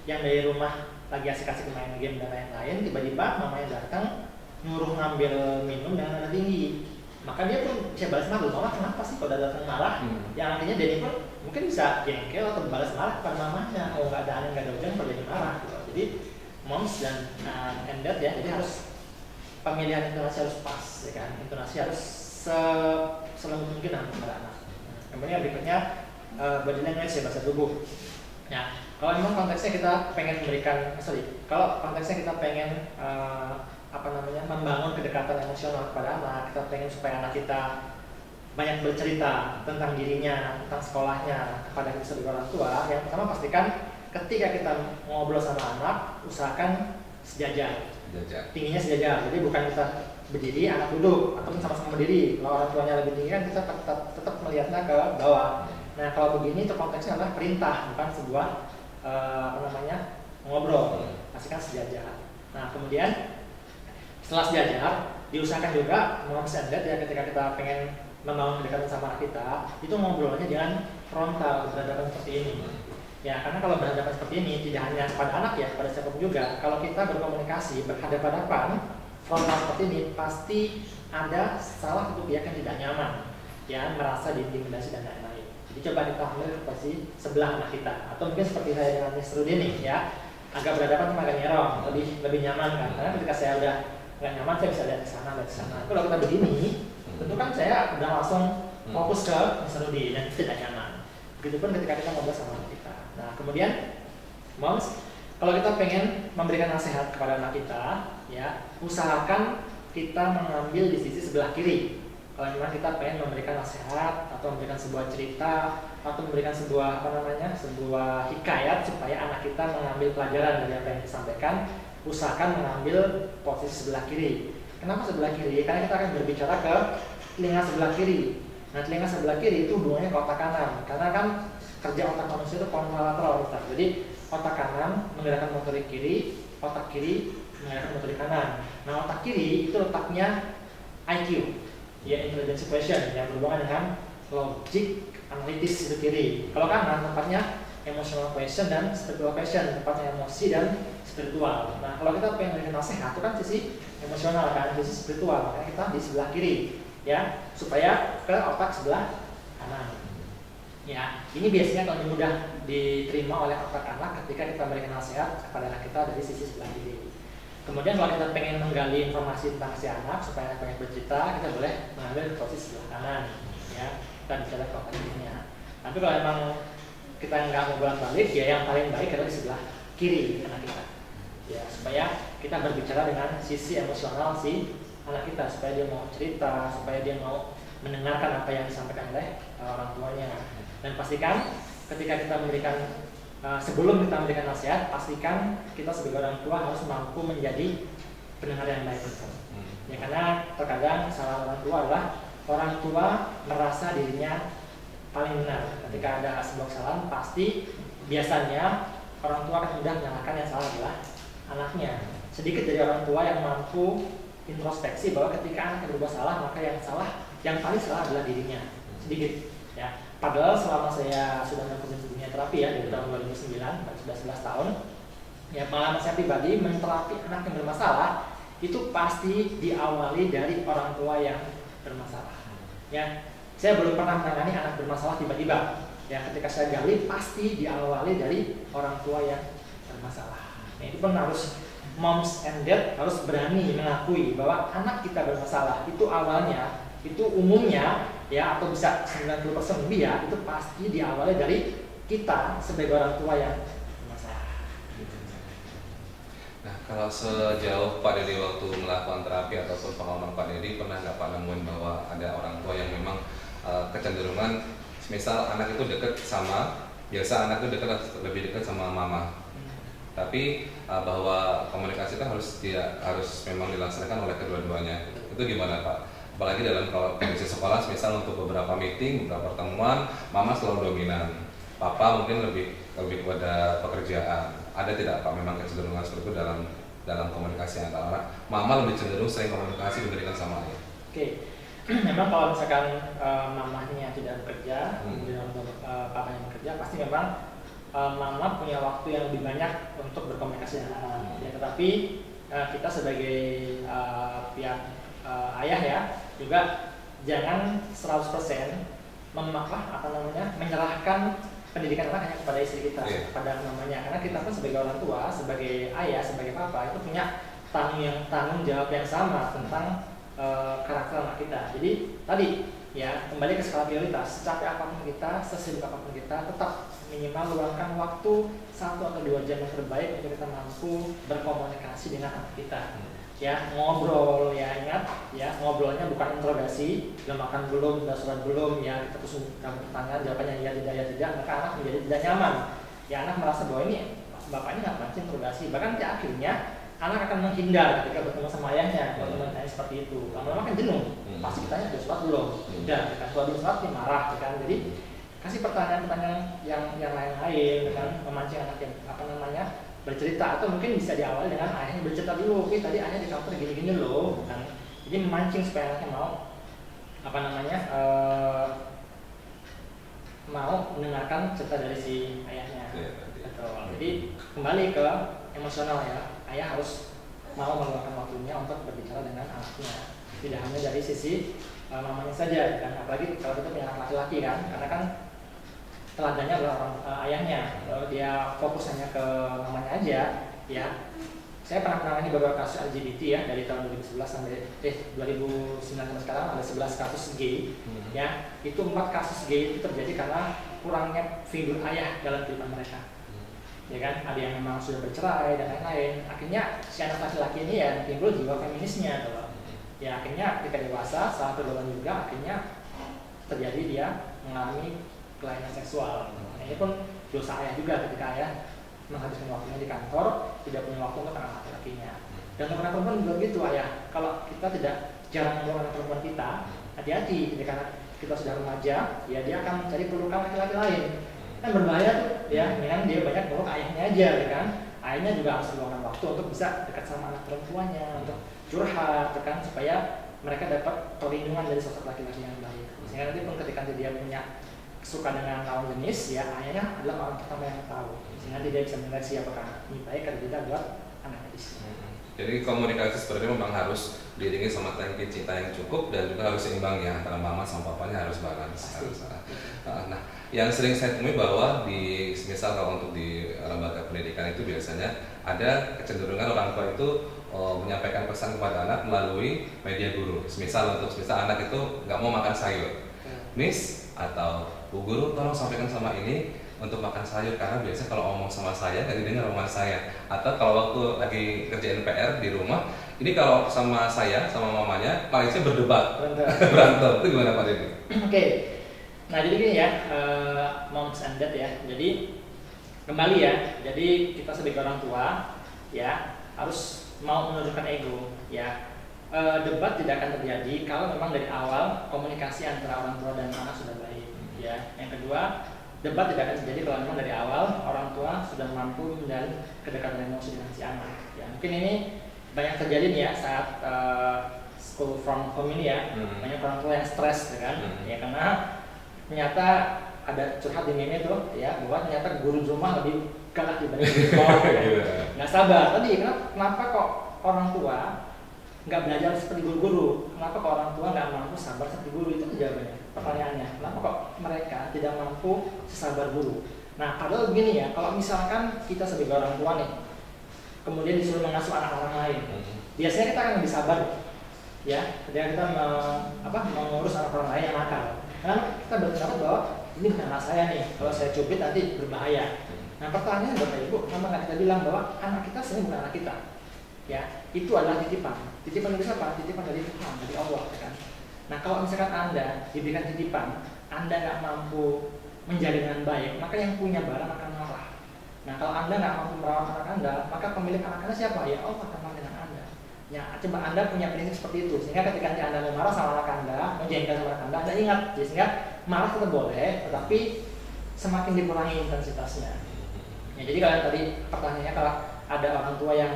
yang dari rumah lagi asik-asik main game dan lain-lain, tiba-tiba mamanya datang nyuruh ngambil minum dengan nada tinggi. Maka dia pun bisa balas marah, mama kenapa sih kalau datang marah? Yang artinya Denny pun mungkin bisa jengkel atau balas marah kepada mamanya. Oh nggak ada angin nggak ada hujan kalau Denny marah gitu. Jadi moms dan dad ya, jadi harus pemilihan intonasi harus pas, ya kan? Intonasi harus selembut mungkin kepada anak. Kemudian berikutnya body language ya, bahasa tubuh. Nah, kalau memang konteksnya kita pengen memberikan, kalau konteksnya kita pengen membangun kedekatan emosional kepada anak, kita pengen supaya anak kita banyak bercerita tentang dirinya, tentang sekolahnya kepada kita sebagai orang tua. Yang pertama pastikan ketika kita ngobrol sama anak, usahakan sejajar. Tingginya sejajar. Jadi bukan kita berdiri, anak duduk, atau sama-sama berdiri. Kalau orang tuanya lebih tinggi kan kita tetap melihatnya ke bawah. Nah kalau begini itu konteksnya adalah perintah, bukan sebuah ngobrol. Pastikan sejajar. Nah kemudian setelah sejajar, diusahakan juga moms and dad ya, ketika kita pengen membangun kedekatan sama anak kita, itu ngobrolnya jangan frontal, berhadapan seperti ini. Ya, karena kalau berhadapan seperti ini tidak hanya kepada anak ya, kepada siapapun juga. Kalau kita berkomunikasi berhadapan frontal seperti ini, pasti ada salah satu pihak yang tidak nyaman, ya, merasa diintimidasi dan lain-lain. Jadi coba kita ambil ke posisi sebelah anak kita, atau mungkin seperti saya dengan Mr. Rudi nih, ya, agak berhadapan sama agak nyerong, lebih nyaman kan? Karena ketika saya udah nggak nyaman, saya bisa lihat ke sana, lihat ke sana. Kalau kita begini, tentu kan saya udah langsung fokus ke Mr. Rudi dan tidak nyaman. Begitupun ketika kita ngobrol sama anak kita. Nah kemudian moms, kalau kita pengen memberikan nasihat kepada anak kita, ya usahakan kita mengambil di sisi sebelah kiri. Kalau memang kita pengen memberikan nasihat atau memberikan sebuah cerita atau memberikan sebuah sebuah hikayat supaya anak kita mengambil pelajaran dari apa yang disampaikan, usahakan mengambil posisi sebelah kiri. Kenapa sebelah kiri? Karena kita akan berbicara ke telinga sebelah kiri. Nah, telinga sebelah kiri itu hubungannya ke otak kanan. Karena kan kerja otak manusia itu kontralateral. Jadi otak kanan menggerakkan motorik kiri, otak kiri menggerakkan motorik kanan. Nah, otak kiri itu letaknya IQ, ya intelligence quotient, yang berhubungan dengan logic analitis itu kiri. Kalau kanan tempatnya emotional quotient dan spiritual quotient, tempatnya emosi dan spiritual. Nah, kalau kita pengen memberikan nasihat itu kan sisi emosional kan, sisi spiritual, makanya kita di sebelah kiri, ya, supaya ke otak sebelah kanan. Ya, ini biasanya kalau mudah diterima oleh otak anak ketika kita memberikan nasihat kepada anak kita dari sisi sebelah kiri. Kemudian kalau kita pengen menggali informasi tentang si anak supaya anak banyak bercerita, kita boleh mengambil posisi sebelah kanan, ya, kita bicara ke otak kirinya. Tapi kalau emang kita nggak mau bolak-balik, ya yang paling baik adalah di sebelah kiri anak kita, ya, supaya kita berbicara dengan sisi emosional si anak kita, supaya dia mau cerita, supaya dia mau mendengarkan apa yang disampaikan oleh orang tuanya. Dan pastikan ketika kita memberikan sebelum kita memberikan nasihat, pastikan kita sebagai orang tua harus mampu menjadi pendengar yang baik. Ya, karena terkadang salah orang tua adalah orang tua merasa dirinya paling benar. Ketika ada sebuah kesalahan, pasti biasanya orang tua akan mudah menyalahkan yang salah adalah anaknya. Sedikit dari orang tua yang mampu introspeksi bahwa ketika anaknya berbuat salah, maka yang paling salah adalah dirinya. Sedikit, ya. Padahal selama saya sudah melakukan dunia terapi ya dari tahun 2009, sudah 11 tahun, ya pengalaman saya pribadi menterapi anak yang bermasalah itu pasti diawali dari orang tua yang bermasalah. Ya, saya belum pernah menangani anak bermasalah tiba-tiba. Ya, ketika saya gali pasti diawali dari orang tua yang bermasalah. Nah, itu pun harus moms and dad harus berani mengakui bahwa anak kita bermasalah. Itu awalnya, itu umumnya ya, atau bisa 90% lebih ya, itu pasti diawali dari kita sebagai orang tua yang bermasalah. Nah, kalau sejauh Pak Dedi waktu melakukan terapi ataupun pengalaman Pak Dedi, pernah nggak Pak nemuin bahwa ada orang tua yang memang kecenderungan, misal anak itu dekat sama, biasa anak itu lebih dekat sama mama, tapi bahwa komunikasi itu harus memang dilaksanakan oleh kedua-duanya. Itu gimana Pak? Apalagi dalam kalau kondisi sekolah, misal untuk beberapa meeting, beberapa pertemuan, mama selalu dominan, papa mungkin lebih kepada pekerjaan. Ada tidak Pak memang kecenderungan seperti itu dalam komunikasi antara anak? Mama lebih cenderung sering komunikasi dibandingkan sama ayah. Oke. Memang kalau misalkan mamahnya tidak bekerja, kemudian papanya bekerja, pasti memang mama punya waktu yang lebih banyak untuk berkomunikasi dengan anak. Ya, tetapi kita sebagai pihak ayah ya, juga jangan 100% menyerahkan pendidikan anak hanya kepada istri kita, kepada mamanya. Karena kita pun sebagai orang tua, sebagai ayah, sebagai papa itu punya tanggung jawab yang sama tentang karakter anak kita. Jadi tadi ya, kembali ke skala prioritas. Secapek apapun kita, sesibuk apapun kita, tetap minimal luangkan waktu 1 atau 2 jam yang terbaik untuk kita mampu berkomunikasi dengan anak kita. Ya, ngobrol, ya ingat ya, ngobrolnya bukan interogasi, udah makan belum, udah sholat belum, ya kita terus pertanyaan, jawabannya ya tidak, maka anak menjadi tidak nyaman. Ya, anak merasa bahwa ini bapaknya nggak pancing interogasi, bahkan akhirnya anak akan menghindar ketika bertemu sama ayahnya. Kalau teman-teman seperti itu, lama-lama kan jenuh. Pasti ditanya udah sholat belum, udah, kalau belum sholat dia marah, kan. Jadi kasih pertanyaan-pertanyaan yang lain-lain, kan, memancing anak yang bercerita, atau mungkin bisa diawali dengan ayahnya bercerita dulu. Oke, tadi ayahnya di kantor gini-gini loh, kan. Jadi memancing supaya anaknya mau mendengarkan cerita dari si ayahnya. Betul. Jadi kembali ke emosional ya, ayah harus mau meluangkan waktunya untuk berbicara dengan anaknya, tidak hanya dari sisi mamanya saja, dan apalagi kalau kita punya anak laki-laki kan, karena kan teladannya adalah ayahnya. Kalau dia fokus hanya ke mamanya aja, ya. Saya pernah menangani beberapa kasus LGBT ya, dari tahun 2011 sampai 2009 sampai sekarang ada 11 kasus gay. Ya, itu 4 kasus gay itu terjadi karena kurangnya figur ayah dalam kehidupan mereka. Ya kan, ada yang memang sudah bercerai dan lain-lain. Akhirnya si anak laki-laki ini ya timbul jiwa feminisnya tuh. Ya, akhirnya ketika dewasa, saat berlomba juga akhirnya terjadi dia mengalami kelainan seksual. Nah, ini pun dosa ayah juga ketika ayah menghabiskan waktunya di kantor, tidak punya waktu untuk anak laki-lakinya. Dan untuk anak perempuan juga begitu ayah. Kalau kita tidak jarang membawa anak perempuan kita, hati-hati ketika kita sudah remaja, ya dia akan mencari pelukan laki-laki lain. Kan berbahaya tuh, ya, dengan dia banyak meluk ayahnya aja, ya kan. Ayahnya juga harus meluangkan waktu untuk bisa dekat sama anak perempuannya, untuk curhat, kan, supaya mereka dapat perlindungan dari sosok laki-laki yang baik. Sehingga nanti pun ketika dia punya suka dengan lawan jenis, ya ayahnya adalah orang pertama yang tahu. Sehingga dia bisa menilai siapakah ini baik atau tidak buat anak istri. Jadi komunikasi seperti itu memang harus diiringi sama tangki cinta yang cukup, dan juga harus seimbang ya, antara mama sama papanya harus balance. Nah, yang sering saya temui bahwa misal kalau untuk di lembaga pendidikan itu biasanya ada kecenderungan orang tua itu menyampaikan pesan kepada anak melalui media guru. Misal anak itu nggak mau makan sayur, Miss atau Bu Guru tolong sampaikan sama ini untuk makan sayur, karena biasa kalau ngomong sama saya nggak didengar omongan saya. Atau kalau waktu lagi kerjain PR di rumah, ini kalau sama saya sama mamanya malah berdebat, berantem. Itu gimana Pak Dedi? Oke. Nah, jadi gini ya, moms and dad ya. Jadi kembali ya, jadi kita sebagai orang tua ya harus mau menunjukkan ego ya. Debat tidak akan terjadi kalau memang dari awal komunikasi antara orang tua dan anak sudah baik ya. Yang kedua, debat tidak akan terjadi kalau memang dari awal orang tua sudah mampu menjalin kedekatan emosi dengan si anak ya. Mungkin ini banyak terjadi nih ya saat school from home ini ya. Banyak orang tua yang stres ya kan, ya karena ternyata ada curhat di meme tuh ya, bahwa ternyata guru di rumah lebih galak dibanding guru sekolah. Nggak sabar tadi, kenapa kok orang tua nggak belajar seperti guru-guru? Kenapa kok orang tua nggak mampu sabar seperti guru? Itu jawabannya, pertanyaannya. Kenapa kok mereka tidak mampu sesabar guru? Nah, padahal begini ya, kalau misalkan kita sebagai orang tua nih, kemudian disuruh mengasuh anak orang lain, biasanya kita akan lebih sabar ya, ketika kita mengurus anak orang lain yang nakal. Karena kita berpendapat bahwa ini bukan anak saya nih, kalau saya cubit nanti berbahaya. Nah pertanyaannya Bapak Ibu, kenapa nggak kita bilang bahwa anak kita sebenarnya bukan anak kita? Ya, itu adalah titipan. Titipan dari siapa? Titipan dari Tuhan, dari Allah, kan? Nah kalau misalkan Anda diberikan titipan, Anda nggak mampu menjaga dengan baik, maka yang punya barang akan marah. Nah kalau Anda nggak mampu merawat anak Anda, maka pemilik anak Anda siapa? Ya Allah akan marah dengan Anda. Ya, coba Anda punya prinsip seperti itu, sehingga ketika nanti Anda mau marah sama anak Anda, mau jengkel sama anak Anda ingat, ya, sehingga marah tetap boleh, tetapi semakin dikurangi intensitasnya. Ya, jadi kalau tadi pertanyaannya, kalau ada orang tua yang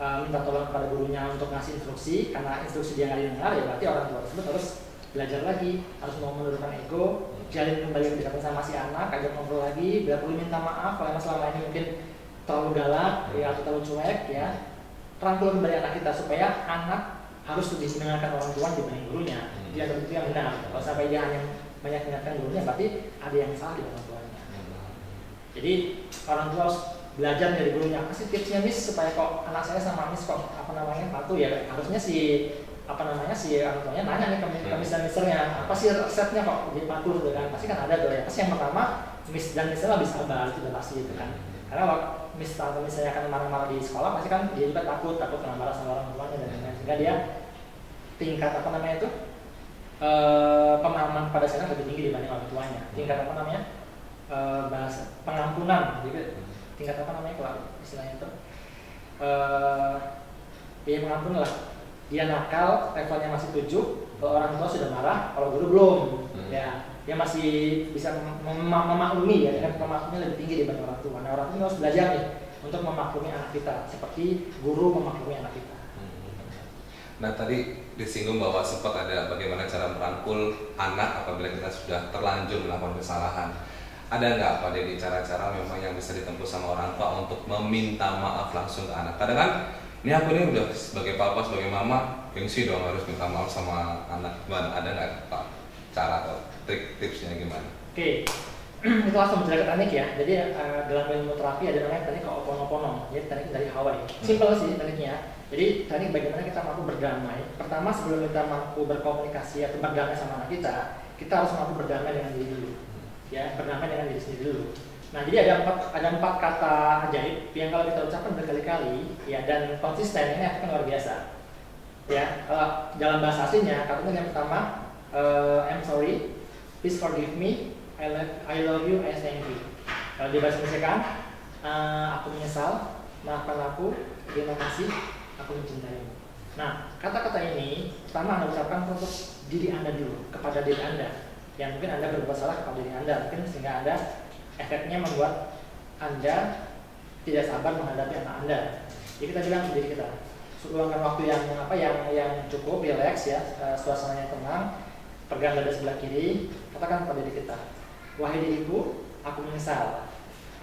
minta tolong kepada gurunya untuk ngasih instruksi, karena instruksi dia nggak didengar, ya berarti orang tua tersebut harus belajar lagi, harus mau menurunkan ego, jalin kembali kedekatan sama si anak, ajak ngobrol lagi, bila perlu minta maaf kalau emang selama ini mungkin terlalu galak, ya, atau terlalu cuek, ya, rangkul kembali anak kita supaya anak harus lebih mendengarkan orang tua dibanding gurunya. Dia itu yang benar. Kalau sampai dia hanya banyak mendengarkan gurunya, berarti ada yang salah di orang tuanya. Jadi orang tua harus belajar dari gurunya. Kasih tipsnya Miss supaya kok anak saya sama Miss kok patuh ya. Harusnya si orang tuanya nanya nih ke Miss dan Misternya, apa sih resepnya kok jadi patuh gitu kan? Pasti kan ada tuh ya. Pasti yang pertama Miss dan Mister lebih sabar, itu udah pasti gitu kan. Karena kalau Miss atau misalnya akan marah-marah di sekolah, pasti kan dia juga takut kena marah sama orang tuanya dan lain-lain. Sehingga dia tingkat pemahaman pada saya lebih tinggi dibanding orang tuanya. Tingkat bahasa pengampunan, jadi tingkat kalau istilahnya itu dia mengampun lah. Dia nakal, levelnya masih 7, kalau orang tua sudah marah, kalau guru belum. Ya, dia masih bisa memaklumi, ya, dengan pemaklumnya lebih tinggi dibanding orang tua. Nah, orang tua harus belajar nih untuk memaklumi anak kita, seperti guru memaklumi anak kita. Nah, tadi disinggung bahwa sempat ada bagaimana cara merangkul anak apabila kita sudah terlanjur melakukan kesalahan. Ada nggak Pak Dedi cara-cara memang yang bisa ditempuh sama orang tua untuk meminta maaf langsung ke anak? Kadang kan, ini aku ini udah sebagai papa, sebagai mama, gengsi dong harus minta maaf sama anak. Ada nggak Pak cara atau trik tipsnya gimana? Oke, itu langsung belajar teknik ya. Jadi dalam ilmu terapi ada namanya teknik Ho'oponopono, jadi teknik dari Hawaii. Simpel sih tekniknya. Jadi teknik bagaimana kita mampu berdamai. Pertama sebelum kita mampu berkomunikasi atau berdamai sama anak kita harus mampu berdamai dengan diri dulu. Ya, berdamai dengan diri sendiri dulu. Nah, jadi ada empat kata ajaib yang kalau kita ucapkan berkali-kali, ya, dan konsisten, ini akan luar biasa. Ya, dalam bahasa aslinya katanya yang pertama, I'm sorry, please forgive me, I love you, I thank you. Kalau di bahasa Indonesia kan, aku menyesal, maafkan aku, terima kasih, aku mencintaimu. Nah, kata-kata ini pertama Anda ucapkan untuk diri Anda dulu, kepada diri Anda. Yang mungkin Anda berbuat salah kepada diri Anda, mungkin sehingga Anda efeknya membuat Anda tidak sabar menghadapi anak Anda. Jadi kita bilang ke diri kita, luangkan waktu yang cukup, relax ya, suasananya tenang, pegang dada sebelah kiri, katakan kepada diri kita, wahai diriku, aku menyesal.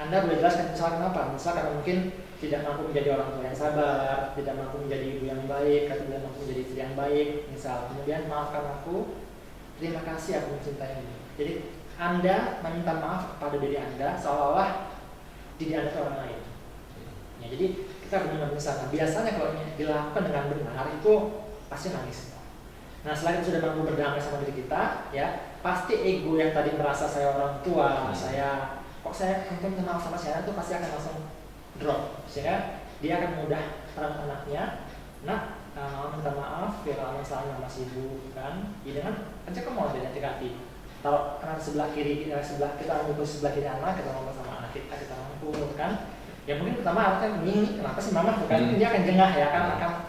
Anda boleh jelaskan menyesal kenapa? Menyesal karena mungkin tidak mampu menjadi orang tua yang sabar, tidak mampu menjadi ibu yang baik, atau tidak mampu menjadi istri yang baik, misal. Kemudian maafkan aku, terima kasih aku mencintaimu. Jadi Anda meminta maaf kepada diri Anda seolah-olah diri Anda itu orang lain. Ya, jadi kita benar-benar menyesal. Biasanya kalau ini dilakukan dengan benar itu pasti nangis. Nah, setelah kita sudah mampu berdamai sama diri kita, ya pasti ego yang tadi merasa saya orang tua, saya minta maaf sama saya itu pasti akan langsung drop, sehingga dia akan mudah terang anaknya. Nah, minta maaf ya kalau misalnya masih sibuk kan, ya dengan pencet mau dari hati-hati. Taruh kanan sebelah kiri, kita ambil sebelah kiri anak, kita ngomong sama anak kita rangkul kan. Ya mungkin pertama anaknya bingung, kenapa sih mama bukan? Dia akan jengah ya,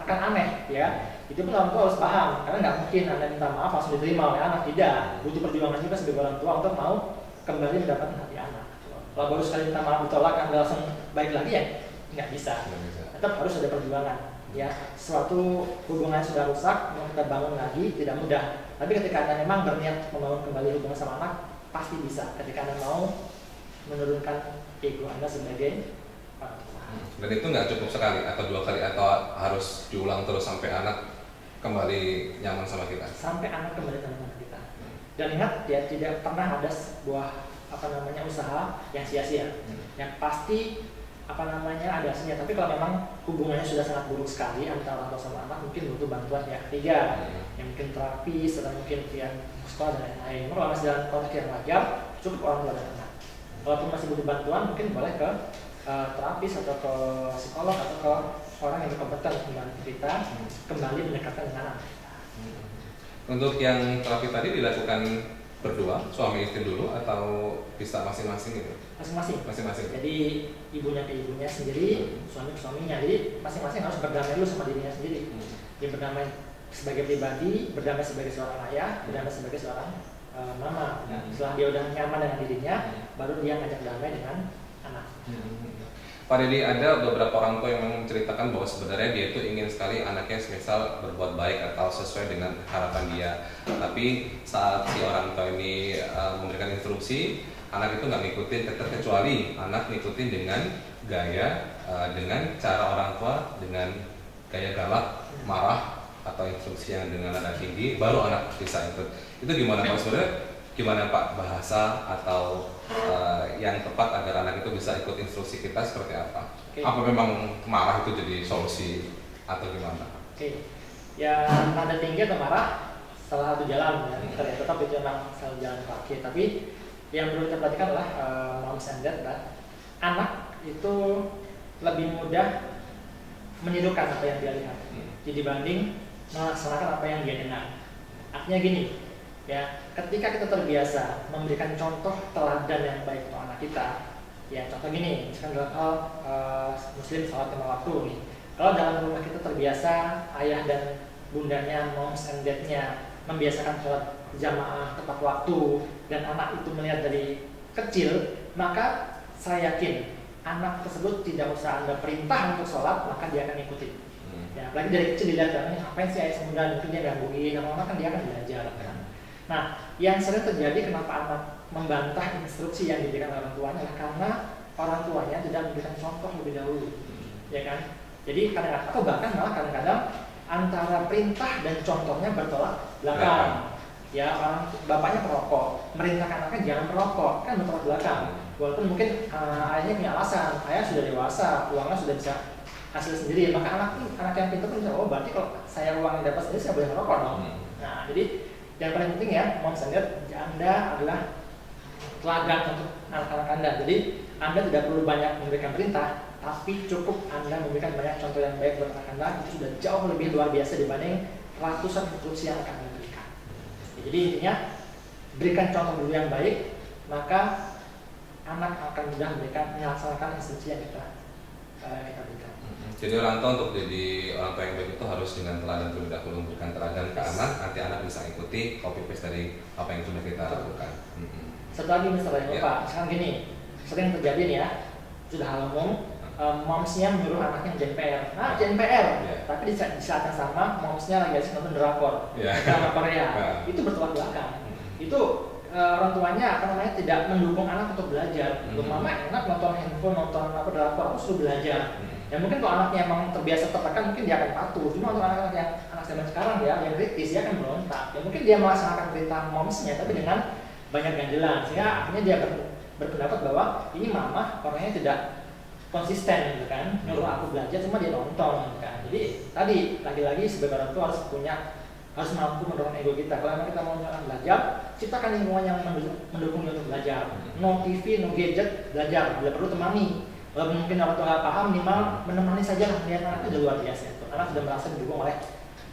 akan aneh ya. Itu pun orang tua harus paham, karena nggak mungkin Anda minta maaf langsung diterima oleh anak, tidak. Butuh perjuangan juga sebagai orang tua untuk mau kembali mendapatkan hati anak. Kalau baru sekali minta maaf ditolak, Anda langsung baik lagi ya, nggak bisa. Tetap harus ada perjuangan. Ya, suatu hubungan sudah rusak, mau kita bangun lagi tidak mudah. Tapi ketika Anda memang berniat membangun kembali hubungan sama anak, pasti bisa. Ketika Anda mau menurunkan ego Anda sebagai orang tua. Dan itu nggak cukup sekali atau 2 kali atau harus diulang terus sampai anak kembali nyaman sama kita. Sampai anak kembali nyaman sama kita. Dan ingat ya, tidak pernah ada sebuah usaha yang sia-sia. Yang pasti ada hasilnya. Tapi kalau memang hubungannya sudah sangat buruk sekali antara orang tua sama anak, mungkin butuh bantuan pihak ketiga, yang mungkin terapis atau mungkin pihak sekolah dan lain-lain. Kalau masih dalam konteks yang wajar, cukup orang tua dan anak. Walaupun masih butuh bantuan, mungkin boleh ke terapis atau ke psikolog atau ke orang yang berkompeten membantu kita kembali mendekatkan dengan anak. Untuk yang terapi tadi dilakukan berdua, suami istri dulu atau bisa masing-masing gitu? Masing-masing. Jadi ibunya ke ibunya sendiri, suami ke suaminya. Jadi masing-masing harus berdamai dulu sama dirinya sendiri. Dia berdamai sebagai pribadi, berdamai sebagai seorang ayah, berdamai sebagai seorang mama. Setelah dia udah nyaman dengan dirinya, baru dia ngajak damai dengan anak. Pak Deddy, ada beberapa orang tua yang menceritakan bahwa sebenarnya dia itu ingin sekali anaknya semisal berbuat baik atau sesuai dengan harapan dia. Tapi saat si orang tua ini memberikan instruksi, anak itu nggak ngikutin, kecuali anak ngikutin dengan gaya, dengan cara orang tua, dengan gaya galak, marah, atau instruksi yang dengan nada tinggi, baru anak bisa ikut. Itu gimana Pak sebenarnya? Gimana Pak bahasa atau yang tepat agar anak itu bisa ikut instruksi kita seperti apa? Apa memang marah itu jadi solusi atau gimana? Ya nada tinggi atau marah salah satu jalan ya. Tetap itu memang salah jalan terakhir. Tapi yang perlu kita perhatikan adalah moms and dad, anak itu lebih mudah menirukan apa yang dia lihat dibanding melaksanakan apa yang dia dengar. Artinya gini, ya, ketika kita terbiasa memberikan contoh teladan yang baik untuk anak kita, ya contoh gini, misalkan dalam hal muslim sholat 5 waktu nih. Kalau dalam rumah kita terbiasa ayah dan bundanya, moms and dadnya membiasakan sholat jamaah tepat waktu dan anak itu melihat dari kecil, maka saya yakin anak tersebut tidak usah Anda perintah untuk sholat, maka dia akan ikuti. Ya, apalagi dari kecil dilihat, ngapain sih ayah semudah, mungkin dia gangguin, lama-lama kan dia akan belajar kan. Nah, yang sering terjadi kenapa anak membantah instruksi yang diberikan orang tuanya adalah karena orang tuanya tidak memberikan contoh lebih dahulu, ya kan? Jadi kadang-kadang atau bahkan malah kadang-kadang antara perintah dan contohnya bertolak belakang. Ya, orang bapaknya perokok, merintahkan anaknya jangan perokok, kan bertolak belakang. Walaupun mungkin ayahnya punya alasan, ayah sudah dewasa, uangnya sudah bisa hasil sendiri, maka anak yang pintar pun bisa, oh berarti kalau saya uang yang dapat sendiri saya boleh merokok dong. Nah, jadi yang paling penting ya, moms and dad, Anda adalah teladan untuk anak-anak Anda. Jadi Anda tidak perlu banyak memberikan perintah, tapi cukup Anda memberikan banyak contoh yang baik buat anak Anda, itu sudah jauh lebih luar biasa dibanding ratusan instruksi yang akan Anda berikan. Jadi intinya, berikan contoh dulu yang baik, maka anak akan mudah melaksanakan instruksi yang kita berikan. Jadi orang tua untuk jadi orang tua yang baik itu harus dengan teladan terlebih dahulu, memberikan teladan ke anak, nanti anak bisa ikuti copy paste dari apa yang sudah kita lakukan. Satu lagi misalnya Pak, sekarang gini, sering terjadi nih ya, sudah hal umum, momsnya menyuruh anaknya menjadi PR. Nah, jadi PR, tapi di saat yang sama momsnya lagi asik nonton drakor, drama Korea, itu bertolak belakang. Itu orang tuanya tidak mendukung anak untuk belajar. Mama enak nonton handphone, nonton drakor, aku suruh belajar. Ya mungkin kalau anaknya emang terbiasa tertekan, mungkin dia akan patuh. Cuma untuk anak-anak yang anak zaman sekarang ya, yang kritis, dia akan berontak. Ya mungkin dia melaksanakan perintah momsnya, tapi dengan banyak ganjelan. Sehingga akhirnya dia berpendapat bahwa ini mama orangnya tidak konsisten, gitu kan. Nyuruh aku belajar, cuma dia nonton, gitu kan. Jadi tadi lagi-lagi sebagai orang tua harus mampu mendorong ego kita. Kalau memang kita mau belajar, ciptakan lingkungan yang mendukung dia untuk belajar. No TV, no gadget, belajar. Bila perlu temani. Kalau mungkin orang tua nggak paham, minimal menemani saja lah, melihat anaknya udah luar biasa. Anak sudah merasa didukung oleh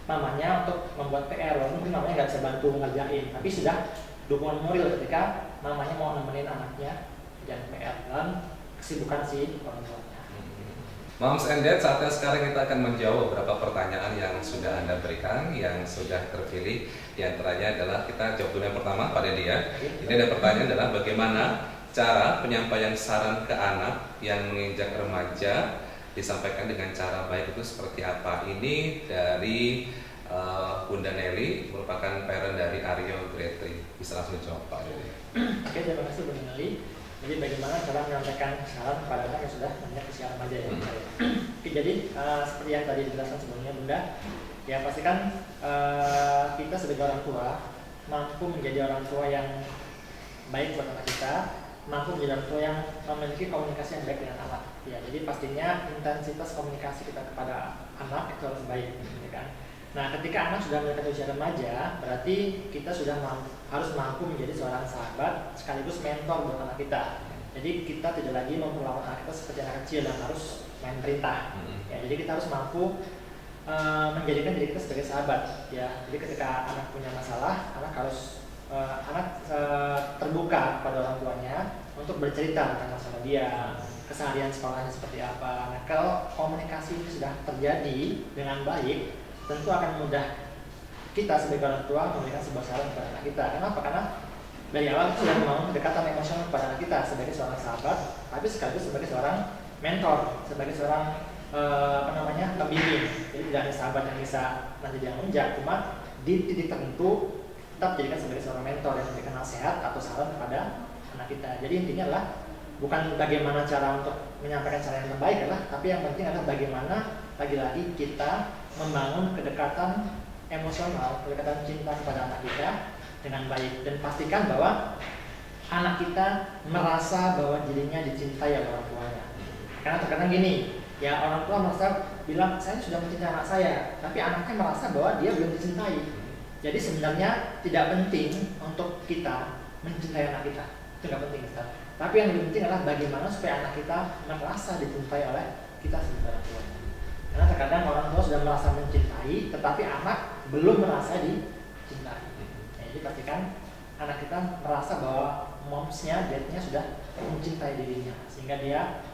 mamanya untuk membuat PR, walaupun mungkin mamanya nggak bisa bantu ngerjain, tapi sudah dukungan moral ketika mamanya mau nemenin anaknya dan PR dalam kesibukan si orang tuanya. Moms and Dad, saatnya sekarang kita akan menjawab beberapa pertanyaan yang sudah Anda berikan, yang sudah terpilih. Di antaranya adalah kita jawab dulu yang pertama, Pak Deddy ya. Ini ada pertanyaan adalah bagaimana cara penyampaian saran ke anak yang menginjak remaja disampaikan dengan cara baik itu seperti apa? Ini dari Bunda Nelly, merupakan parent dari Aryo Grade 3. Bisa langsung jawab Pak Deddy. Oke, terima kasih Bunda Nelly. Jadi bagaimana cara menyampaikan saran kepada anak yang sudah menginjak usia remaja ya? Oke, jadi seperti yang tadi dijelaskan sebelumnya Bunda, ya pastikan kita sebagai orang tua mampu menjadi orang tua yang baik buat anak kita, mampu menjadi orang tua yang memiliki komunikasi yang baik dengan anak. Ya, jadi pastinya intensitas komunikasi kita kepada anak itu harus baik, ya kan? Nah, ketika anak sudah mendekati usia remaja, berarti kita sudah harus mampu menjadi seorang sahabat sekaligus mentor buat anak kita. Jadi kita tidak lagi memperlakukan anak kita seperti anak kecil dan harus main perintah. Ya, jadi kita harus mampu menjadikan diri kita sebagai sahabat. Ya, jadi ketika anak punya masalah, anak harus terbuka pada orang tuanya untuk bercerita tentang masalah dia, keseharian sekolahnya seperti apa. Nah, kalau komunikasi itu sudah terjadi dengan baik, tentu akan mudah kita sebagai orang tua memberikan sebuah saran kepada anak kita. Kenapa? Karena dari awal kita sudah membangun kedekatan emosional kepada anak kita sebagai seorang sahabat, tapi sekaligus sebagai seorang mentor, sebagai seorang pembimbing. Jadi tidak ada sahabat yang bisa nanti dia menunjuk, cuma di titik tertentu tetap dijadikan sebagai seorang mentor yang memberikan nasihat atau saran kepada anak kita. Jadi intinya adalah bukan bagaimana cara untuk menyampaikan cara yang terbaik adalah, tapi yang penting adalah bagaimana lagi-lagi kita membangun kedekatan emosional, kedekatan cinta kepada anak kita dengan baik, dan pastikan bahwa anak kita merasa bahwa dirinya dicintai oleh orang tuanya. Karena terkadang gini, ya orang tua merasa bilang saya sudah mencintai anak saya, tapi anaknya merasa bahwa dia belum dicintai. Jadi sebenarnya tidak penting untuk kita mencintai anak kita, itu nggak penting Ustaz. Tapi yang lebih penting adalah bagaimana supaya anak kita merasa dicintai oleh kita sebagai orang tua. Karena terkadang orang tua sudah merasa mencintai, tetapi anak belum merasa dicintai. Jadi pastikan anak kita merasa bahwa momsnya, dadnya sudah mencintai dirinya, sehingga dia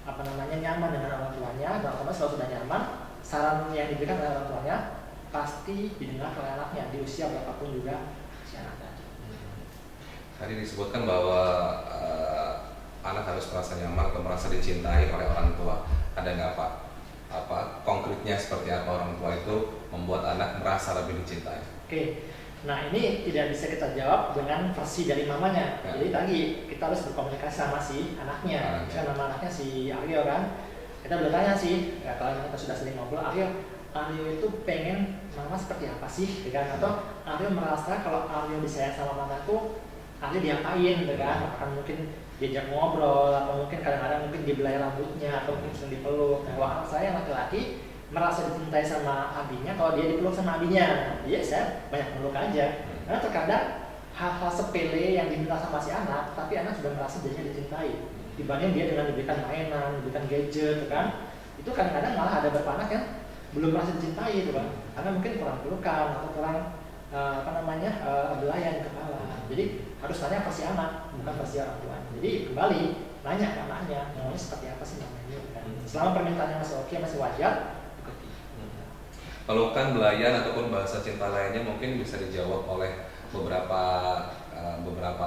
nyaman dengan orang tuanya, dan otomatis kalau sudah nyaman, saran yang diberikan oleh orang tuanya pasti didengar oleh anaknya di usia berapapun juga si anak tadi. Tadi disebutkan bahwa anak harus merasa nyaman atau merasa dicintai oleh orang tua. Ada nggak Pak? Konkretnya seperti apa orang tua itu membuat anak merasa lebih dicintai? Oke. Nah, ini tidak bisa kita jawab dengan versi dari mamanya. Ya. Jadi tadi kita harus berkomunikasi sama si anaknya. Misalnya nama anaknya si Aryo kan. Kita bertanya sih, ya, kalau kita sudah sering ngobrol, Aryo itu pengen mama seperti apa sih, kan? Atau Aryo merasa kalau Aryo disayang sama mama tuh Aryo diapain, kan? Apakah mungkin diajak ngobrol, atau mungkin kadang-kadang mungkin dibelai rambutnya, atau mungkin sering dipeluk. Nah, kalau anak saya laki-laki merasa dicintai sama abinya kalau dia dipeluk sama abinya, iya saya banyak peluk aja. Karena terkadang hal-hal sepele yang diminta sama si anak, tapi anak sudah merasa dirinya dicintai dibanding dia dengan diberikan mainan, diberikan gadget, kan? Itu kadang-kadang malah ada beberapa anak yang belum merasa dicintai, itu kan? Karena mungkin kurang pelukan atau kurang belayan kepala. Jadi harus tanya versi anak, bukan versi orang tua. Jadi kembali nanya ke anaknya, maunya seperti apa sih namanya, kan? Selama permintaannya masih oke, masih wajar. Pelukan, belayan ataupun bahasa cinta lainnya mungkin bisa dijawab oleh beberapa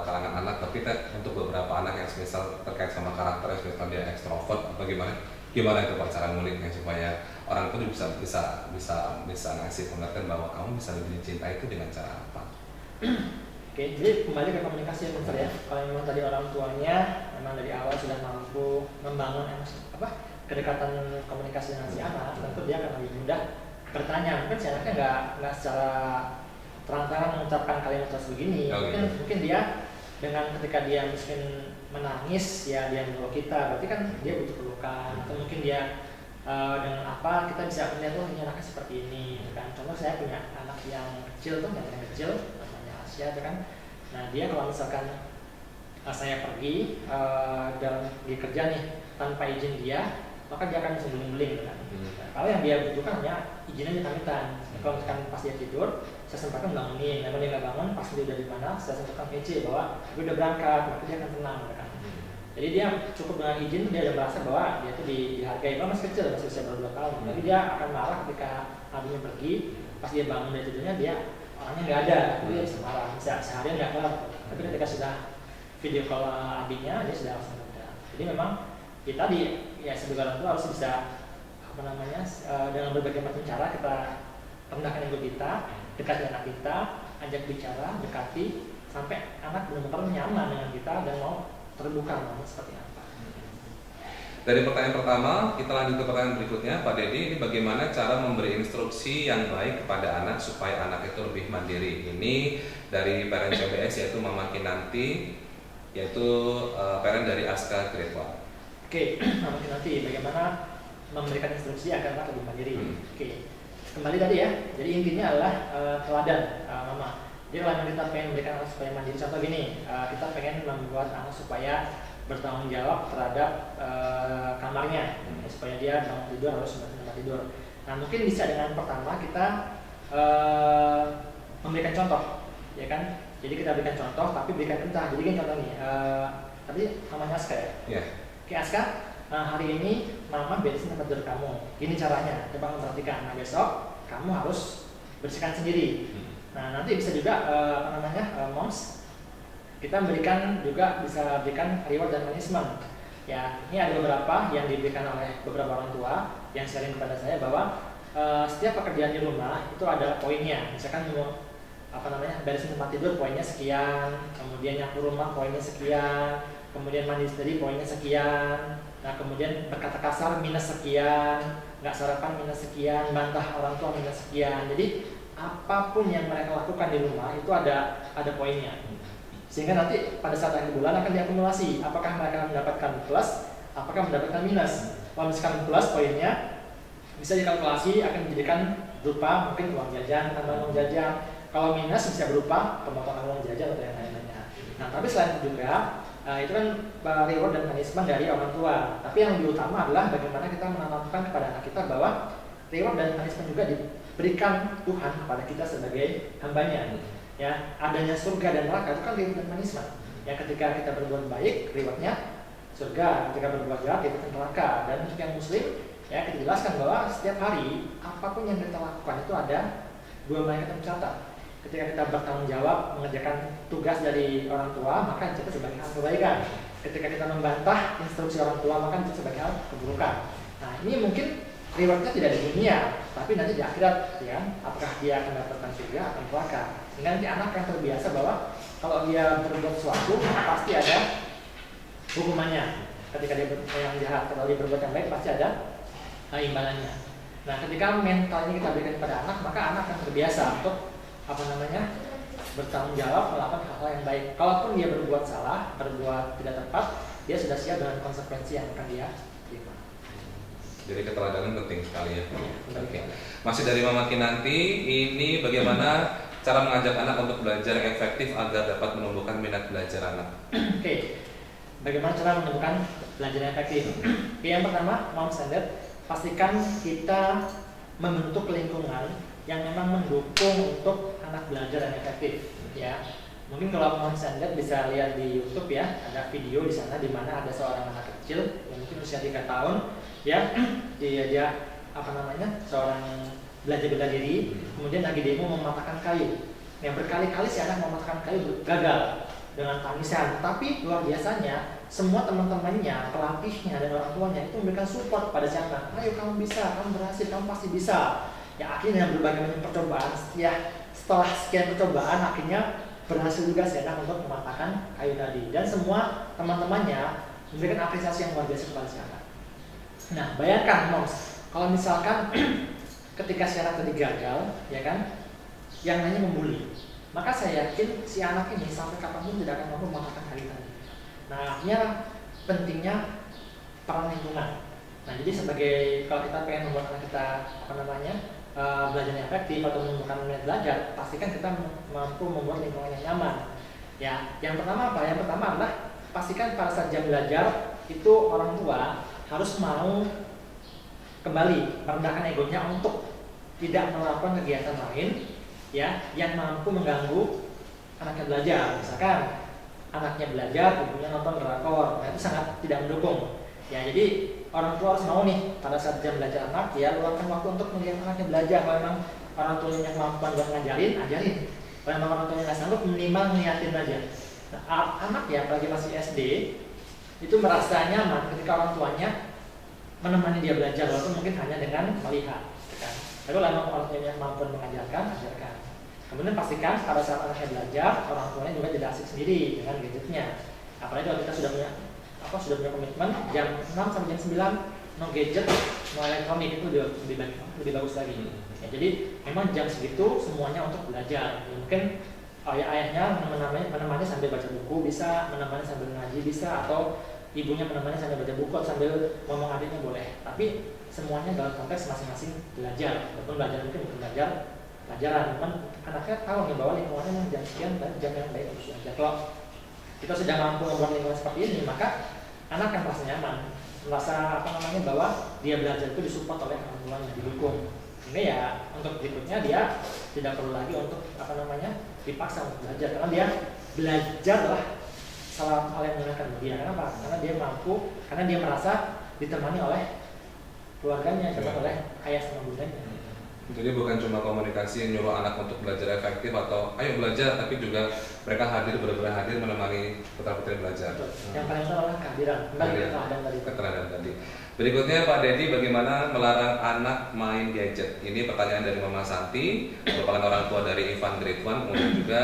kalangan anak, tapi untuk beberapa anak yang misal terkait sama karakter, misal dia ekstrovert, bagaimana itu Pak cara nguliknya supaya orang itu bisa ngasih pengertian bahwa kamu bisa lebih dicintai itu dengan cara apa? Oke, jadi kembali ke komunikasi ya. Kalau memang tadi orang tuanya memang dari awal sudah mampu membangun kedekatan komunikasi dengan si anak, tentu dia akan lebih mudah bertanya. Mungkin si anaknya nggak secara terang-terangan mengucapkan kalimat begini. Mungkin dia dengan ketika dia mungkin menangis, ya dia meluk kita, berarti kan dia butuh pelukan. Atau mungkin dia dengan apa kita bisa melihat ini anaknya seperti ini, kan? Contoh saya punya anak yang kecil tuh, yang kecil namanya Asia, kan? Nah dia kalau misalkan saya pergi dalam kerja nih tanpa izin dia, maka dia akan bisa beling-beling, kan? Nah, kalau yang dia butuhkan hanya izinnya pamitan. Kalau misalkan pas dia tidur, saya sempatkan bangunin. Namun dia nggak bangun, pas dia udah di mana, saya sempatkan PC bahwa gue udah berangkat, maka dia akan tenang, kan? Jadi dia cukup dengan izin, dia udah merasa bahwa dia itu dihargai. Kalau masih kecil, masih usia baru 2 tahun, tapi dia akan marah ketika abinya pergi. Pas dia bangun dari tidurnya, dia orangnya nggak ada, dia bisa marah, bisa seharian nggak kelar. Tapi ketika sudah video call abinya, dia sudah langsung bergerak. Jadi memang kita sebagai orang tua harus bisa dengan berbagai macam cara kita rendahkan ego kita, dekati anak kita, ajak bicara, dekati sampai anak benar-benar nyaman dengan kita dan mau terbuka mau seperti apa. Dari pertanyaan pertama, kita lanjut ke pertanyaan berikutnya, Pak Dedi. Ini bagaimana cara memberi instruksi yang baik kepada anak supaya anak itu lebih mandiri? Ini dari parent CBS, yaitu Mama Kinanti, yaitu parent dari Aska Grade 1. Oke, Mama Kinanti, bagaimana memberikan instruksi agar anak lebih mandiri? Oke, kembali tadi ya. Jadi intinya adalah teladan, Mama. Jadi kalau kita pengen memberikan anak supaya mandiri, contoh gini, kita pengen membuat anak supaya bertanggung jawab terhadap kamarnya, supaya dia bangun tidur harus tempat tidur. Nah, mungkin bisa dengan pertama kita memberikan contoh, ya kan? Jadi kita berikan contoh, tapi berikan perintah. Jadi kan contoh nih, tadi namanya Aska ya? Iya. Oke Aska, hari ini mama beresin tempat tidur kamu. Gini caranya, coba kamu perhatikan. Nah besok kamu harus bersihkan sendiri. Nah nanti bisa juga moms, kita berikan juga bisa berikan reward dan punishment. Ya, ini ada beberapa yang diberikan oleh beberapa orang tua yang sharing kepada saya bahwa setiap pekerjaan di rumah itu ada poinnya. Misalkan beresin tempat tidur poinnya sekian, kemudian nyapu rumah poinnya sekian, kemudian mandi sendiri poinnya sekian. Nah kemudian berkata kasar minus sekian, nggak sarapan minus sekian, bantah orang tua minus sekian. Jadi apapun yang mereka lakukan di rumah itu ada poinnya. Sehingga nanti pada saat akhir bulan akan diakumulasi. Apakah mereka mendapatkan plus, apakah mendapatkan minus. Kalau misalkan plus poinnya bisa dikalkulasi, akan dijadikan berupa mungkin uang jajan, tambahan uang jajan. Kalau minus bisa berupa pemotongan uang jajan atau yang lain-lainnya. Nah tapi selain itu juga itu kan reward dan punishment dari orang tua. Tapi yang lebih utama adalah bagaimana kita menanamkan kepada anak kita bahwa reward dan punishment juga diberikan Tuhan kepada kita sebagai hambanya. Ya, adanya surga dan neraka itu kan reward dan punishment. Ya, ketika kita berbuat baik, rewardnya surga. Ketika berbuat jahat, itu neraka. Dan untuk yang muslim, ya kita jelaskan bahwa setiap hari apapun yang kita lakukan itu ada 2 malaikat yang mencatat. Ketika kita bertanggung jawab mengerjakan tugas dari orang tua, maka kita sebagai hal kebaikan. Ketika kita membantah instruksi orang tua, maka kita sebagai hal keburukan. Nah, ini mungkin rewardnya tidak di dunia, tapi nanti di akhirat, ya. Apakah dia akan mendapatkan surga atau neraka? Sehingga nanti anak akan terbiasa bahwa kalau dia berbuat sesuatu, pasti ada hukumannya. Ketika dia yang jahat, kalau dia berbuat yang baik, pasti ada imbalannya. Nah, ketika mental ini kita berikan kepada anak, maka anak akan terbiasa untuk bertanggung jawab melakukan hal-hal yang baik. Kalaupun dia berbuat salah, berbuat tidak tepat, dia sudah siap dengan konsekuensi yang akan dia terima. Jadi keteladanan penting sekali ya. Oke. Masih dari Mama Kinanti, ini bagaimana cara mengajak anak untuk belajar yang efektif agar dapat menumbuhkan minat belajar anak? Oke. Bagaimana cara menumbuhkan belajar yang efektif? Oke, yang pertama, moms and dad, pastikan kita membentuk lingkungan yang memang mendukung untuk anak belajar yang efektif, ya. Mungkin kalau moms and dad bisa lihat di YouTube ya, ada video di sana di mana ada seorang anak kecil yang mungkin usia 3 tahun, ya, dia seorang belajar bela diri, kemudian lagi demo mematahkan kayu. Yang berkali-kali si anak mematahkan kayu gagal dengan tangisan, tapi luar biasanya semua teman-temannya, pelatihnya dan orang tuanya itu memberikan support pada si anak. Ayo kamu bisa, kamu berhasil, kamu pasti bisa. Ya akhirnya dengan berbagai macam percobaan, ya setelah sekian percobaan akhirnya berhasil juga si anak untuk mematahkan kayu tadi. Dan semua teman-temannya memberikan apresiasi yang luar biasa kepada si anak. Nah bayangkan moms, kalau misalkan ketika si anak tadi gagal, ya kan, yang lainnya membuli, maka saya yakin si anak ini sampai kapanpun tidak akan mampu mematahkan kayu tadi. Nah akhirnya pentingnya peran lingkungan. Nah jadi sebagai kalau kita pengen membuat anak kita belajar yang efektif atau menumbuhkan minat belajar, pastikan kita mampu membuat lingkungan yang nyaman. Ya, yang pertama apa? Yang pertama adalah pastikan pada saat jam belajar itu orang tua harus mau kembali merendahkan egonya untuk tidak melakukan kegiatan lain, ya, yang mampu mengganggu anaknya belajar. Misalkan anaknya belajar, ibunya nonton drakor, nah itu sangat tidak mendukung. Ya, jadi orang tua harus mau nih pada saat jam belajar anak, ya luangkan waktu untuk melihat anaknya belajar. Kalau memang orang tuanya yang mampu buat ngajarin, ajarin. Kalau memang orang tuanya nggak sanggup, minimal ngeliatin aja. Nah, anak ya, apalagi masih SD, itu merasa nyaman ketika orang tuanya menemani dia belajar, walaupun mungkin hanya dengan melihat. Kan? Tapi kalau memang orang tuanya yang mampu mengajarkan, ajarkan. Kemudian pastikan pada saat anaknya belajar, orang tuanya juga tidak asik sendiri dengan gadgetnya. Apalagi kalau kita sudah punya komitmen jam 6 sampai jam 9 no gadget, no elektronik, itu lebih bagus lagi. Ya, jadi memang jam segitu semuanya untuk belajar. Ya, mungkin ayahnya menemani sambil baca buku bisa, menemani sambil ngaji bisa, atau ibunya menemani sambil baca buku sambil ngomong adiknya boleh. Tapi semuanya dalam konteks masing-masing belajar. Walaupun belajar mungkin bukan belajar pelajaran, cuman anaknya tahu nih bahwa lingkungannya jam sekian dan jam yang baik untuk belajar. Kalau kita sudah mampu membuat lingkungan seperti ini, maka anak kan merasa nyaman, merasa bahwa dia belajar itu disupport oleh orang tuanya, didukung. Sehingga ya untuk berikutnya dia tidak perlu lagi untuk dipaksa untuk belajar, karena dia belajar lah salah hal yang menyenangkan bagi dia. Kenapa? Karena dia mampu, karena dia merasa ditemani oleh keluarganya, ditemani oleh ayah sama bundanya. Jadi bukan cuma komunikasi nyuruh anak untuk belajar efektif atau ayo belajar, tapi juga mereka hadir, benar-benar hadir menemani putra-putri belajar. Yang paling utama adalah kehadiran, keteladanan tadi. Berikutnya Pak Dedi, bagaimana melarang anak main gadget? Ini pertanyaan dari Mama Santi, merupakan orang tua dari Ivan Grade 1, kemudian juga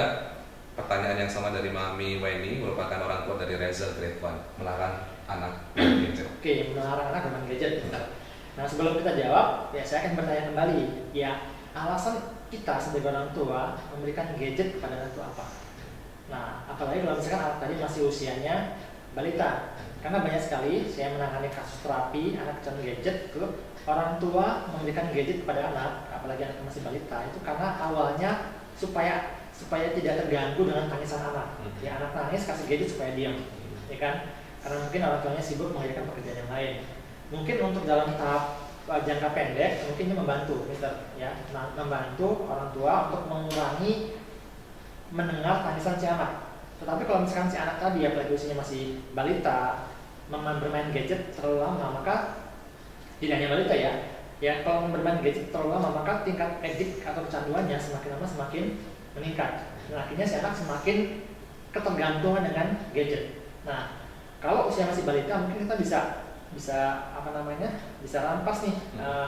pertanyaan yang sama dari Mami Weni, merupakan orang tua dari Reza Grade 1, melarang anak main gadget. Oke, melarang anak bermain gadget. Nah, sebelum kita jawab, ya saya akan bertanya kembali, ya alasan kita sebagai orang tua memberikan gadget kepada anak itu apa? Nah, apalagi kalau misalkan anak tadi masih usianya balita, karena banyak sekali saya menangani kasus terapi anak kecanduan gadget ke orang tua memberikan gadget kepada anak, apalagi anak masih balita, itu karena awalnya supaya tidak terganggu dengan tangisan anak. Ya, anak nangis kasih gadget supaya diam, ya kan? Karena mungkin orang tuanya sibuk mengerjakan pekerjaan yang lain. Mungkin untuk dalam tahap jangka pendek mungkin ini membantu, ya, membantu orang tua untuk mengurangi mendengar tangisan si anak. Tetapi kalau misalkan si anak tadi apalagi usianya masih balita bermain gadget terlalu lama, maka tidak hanya balita ya kalau bermain gadget terlalu lama, maka tingkat edik atau kecanduannya semakin lama semakin meningkat. Dan akhirnya si anak semakin ketergantungan dengan gadget. Nah, kalau usia masih balita mungkin kita bisa rampas nih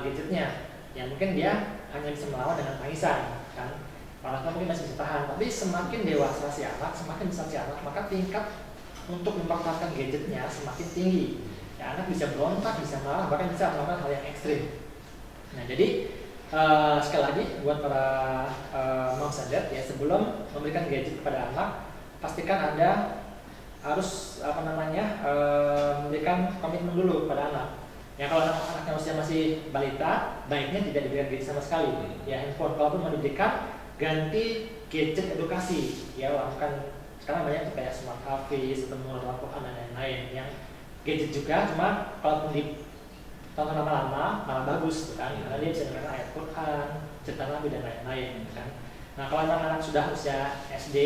gadgetnya. Ya mungkin dia hanya bisa melawan dengan tangisan, kan. Orang tua mungkin masih bisa tahan, tapi semakin dewasa si anak, semakin besar si anak, maka tingkat untuk mempertahankan gadgetnya semakin tinggi. Ya, anak bisa berontak, bisa marah, bahkan bisa melakukan hal yang ekstrim. Nah, jadi sekali lagi buat para moms and dad, ya, sebelum memberikan gadget kepada anak, pastikan Anda harus memberikan komitmen dulu kepada anak. Ya, kalau anaknya usia masih balita, baiknya tidak diberikan gadget sama sekali. Ya, handphone kalaupun mau diberikan, ganti gadget edukasi. Ya, lakukan sekarang banyak tuh kayak smart cafe, ketemu Al-Quran dan lain-lain. Yang gadget juga, cuma kalaupun ditonton lama-lama malah bagus, kan? Karena dia bisa dengar ayat Quran, cerita Nabi dan lain-lain, kan? Nah, kalau anak sudah usia SD,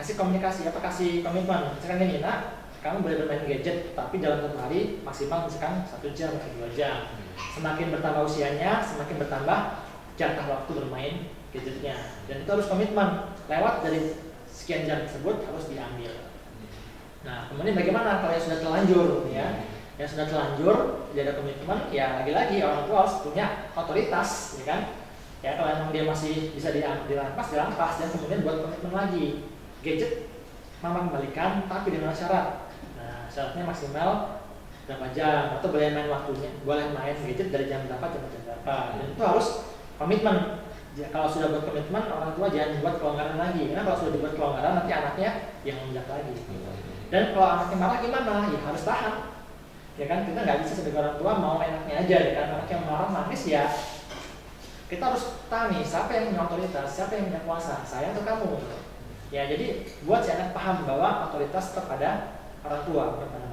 kasih komunikasi, kasih komitmen. Misalkan gini, nak, kamu boleh bermain gadget, tapi dalam satu hari maksimal misalkan 1 jam atau 2 jam. Semakin bertambah usianya, semakin bertambah jatah waktu bermain gadgetnya. Dan itu harus komitmen. Lewat dari sekian jam tersebut harus diambil. Nah, kemudian bagaimana kalau yang sudah terlanjur, ya? Yang sudah terlanjur, tidak ada komitmen, ya lagi-lagi orang tua harus punya otoritas, ya kan? Ya, kalau memang dia masih bisa dirampas, dan kemudian buat komitmen lagi. Gadget mama kembalikan, tapi dengan syarat. Nah, syaratnya maksimal berapa jam, atau boleh main waktunya, boleh main gadget dari jam berapa sampai jam berapa. Dan itu harus komitmen. Kalau sudah buat komitmen, orang tua jangan buat kelonggaran lagi. Karena kalau sudah dibuat kelonggaran, nanti anaknya yang menunjuk lagi. Dan kalau anaknya marah gimana? Ya harus tahan. Ya kan, kita nggak bisa sebagai orang tua mau enaknya aja. Ya kan, anak yang marah nangis ya kita harus tahan nih, siapa yang punya otoritas, siapa yang punya kuasa, saya atau kamu. Ya, jadi buat si anak paham bahwa otoritas tetap pada orang tua, bukan pada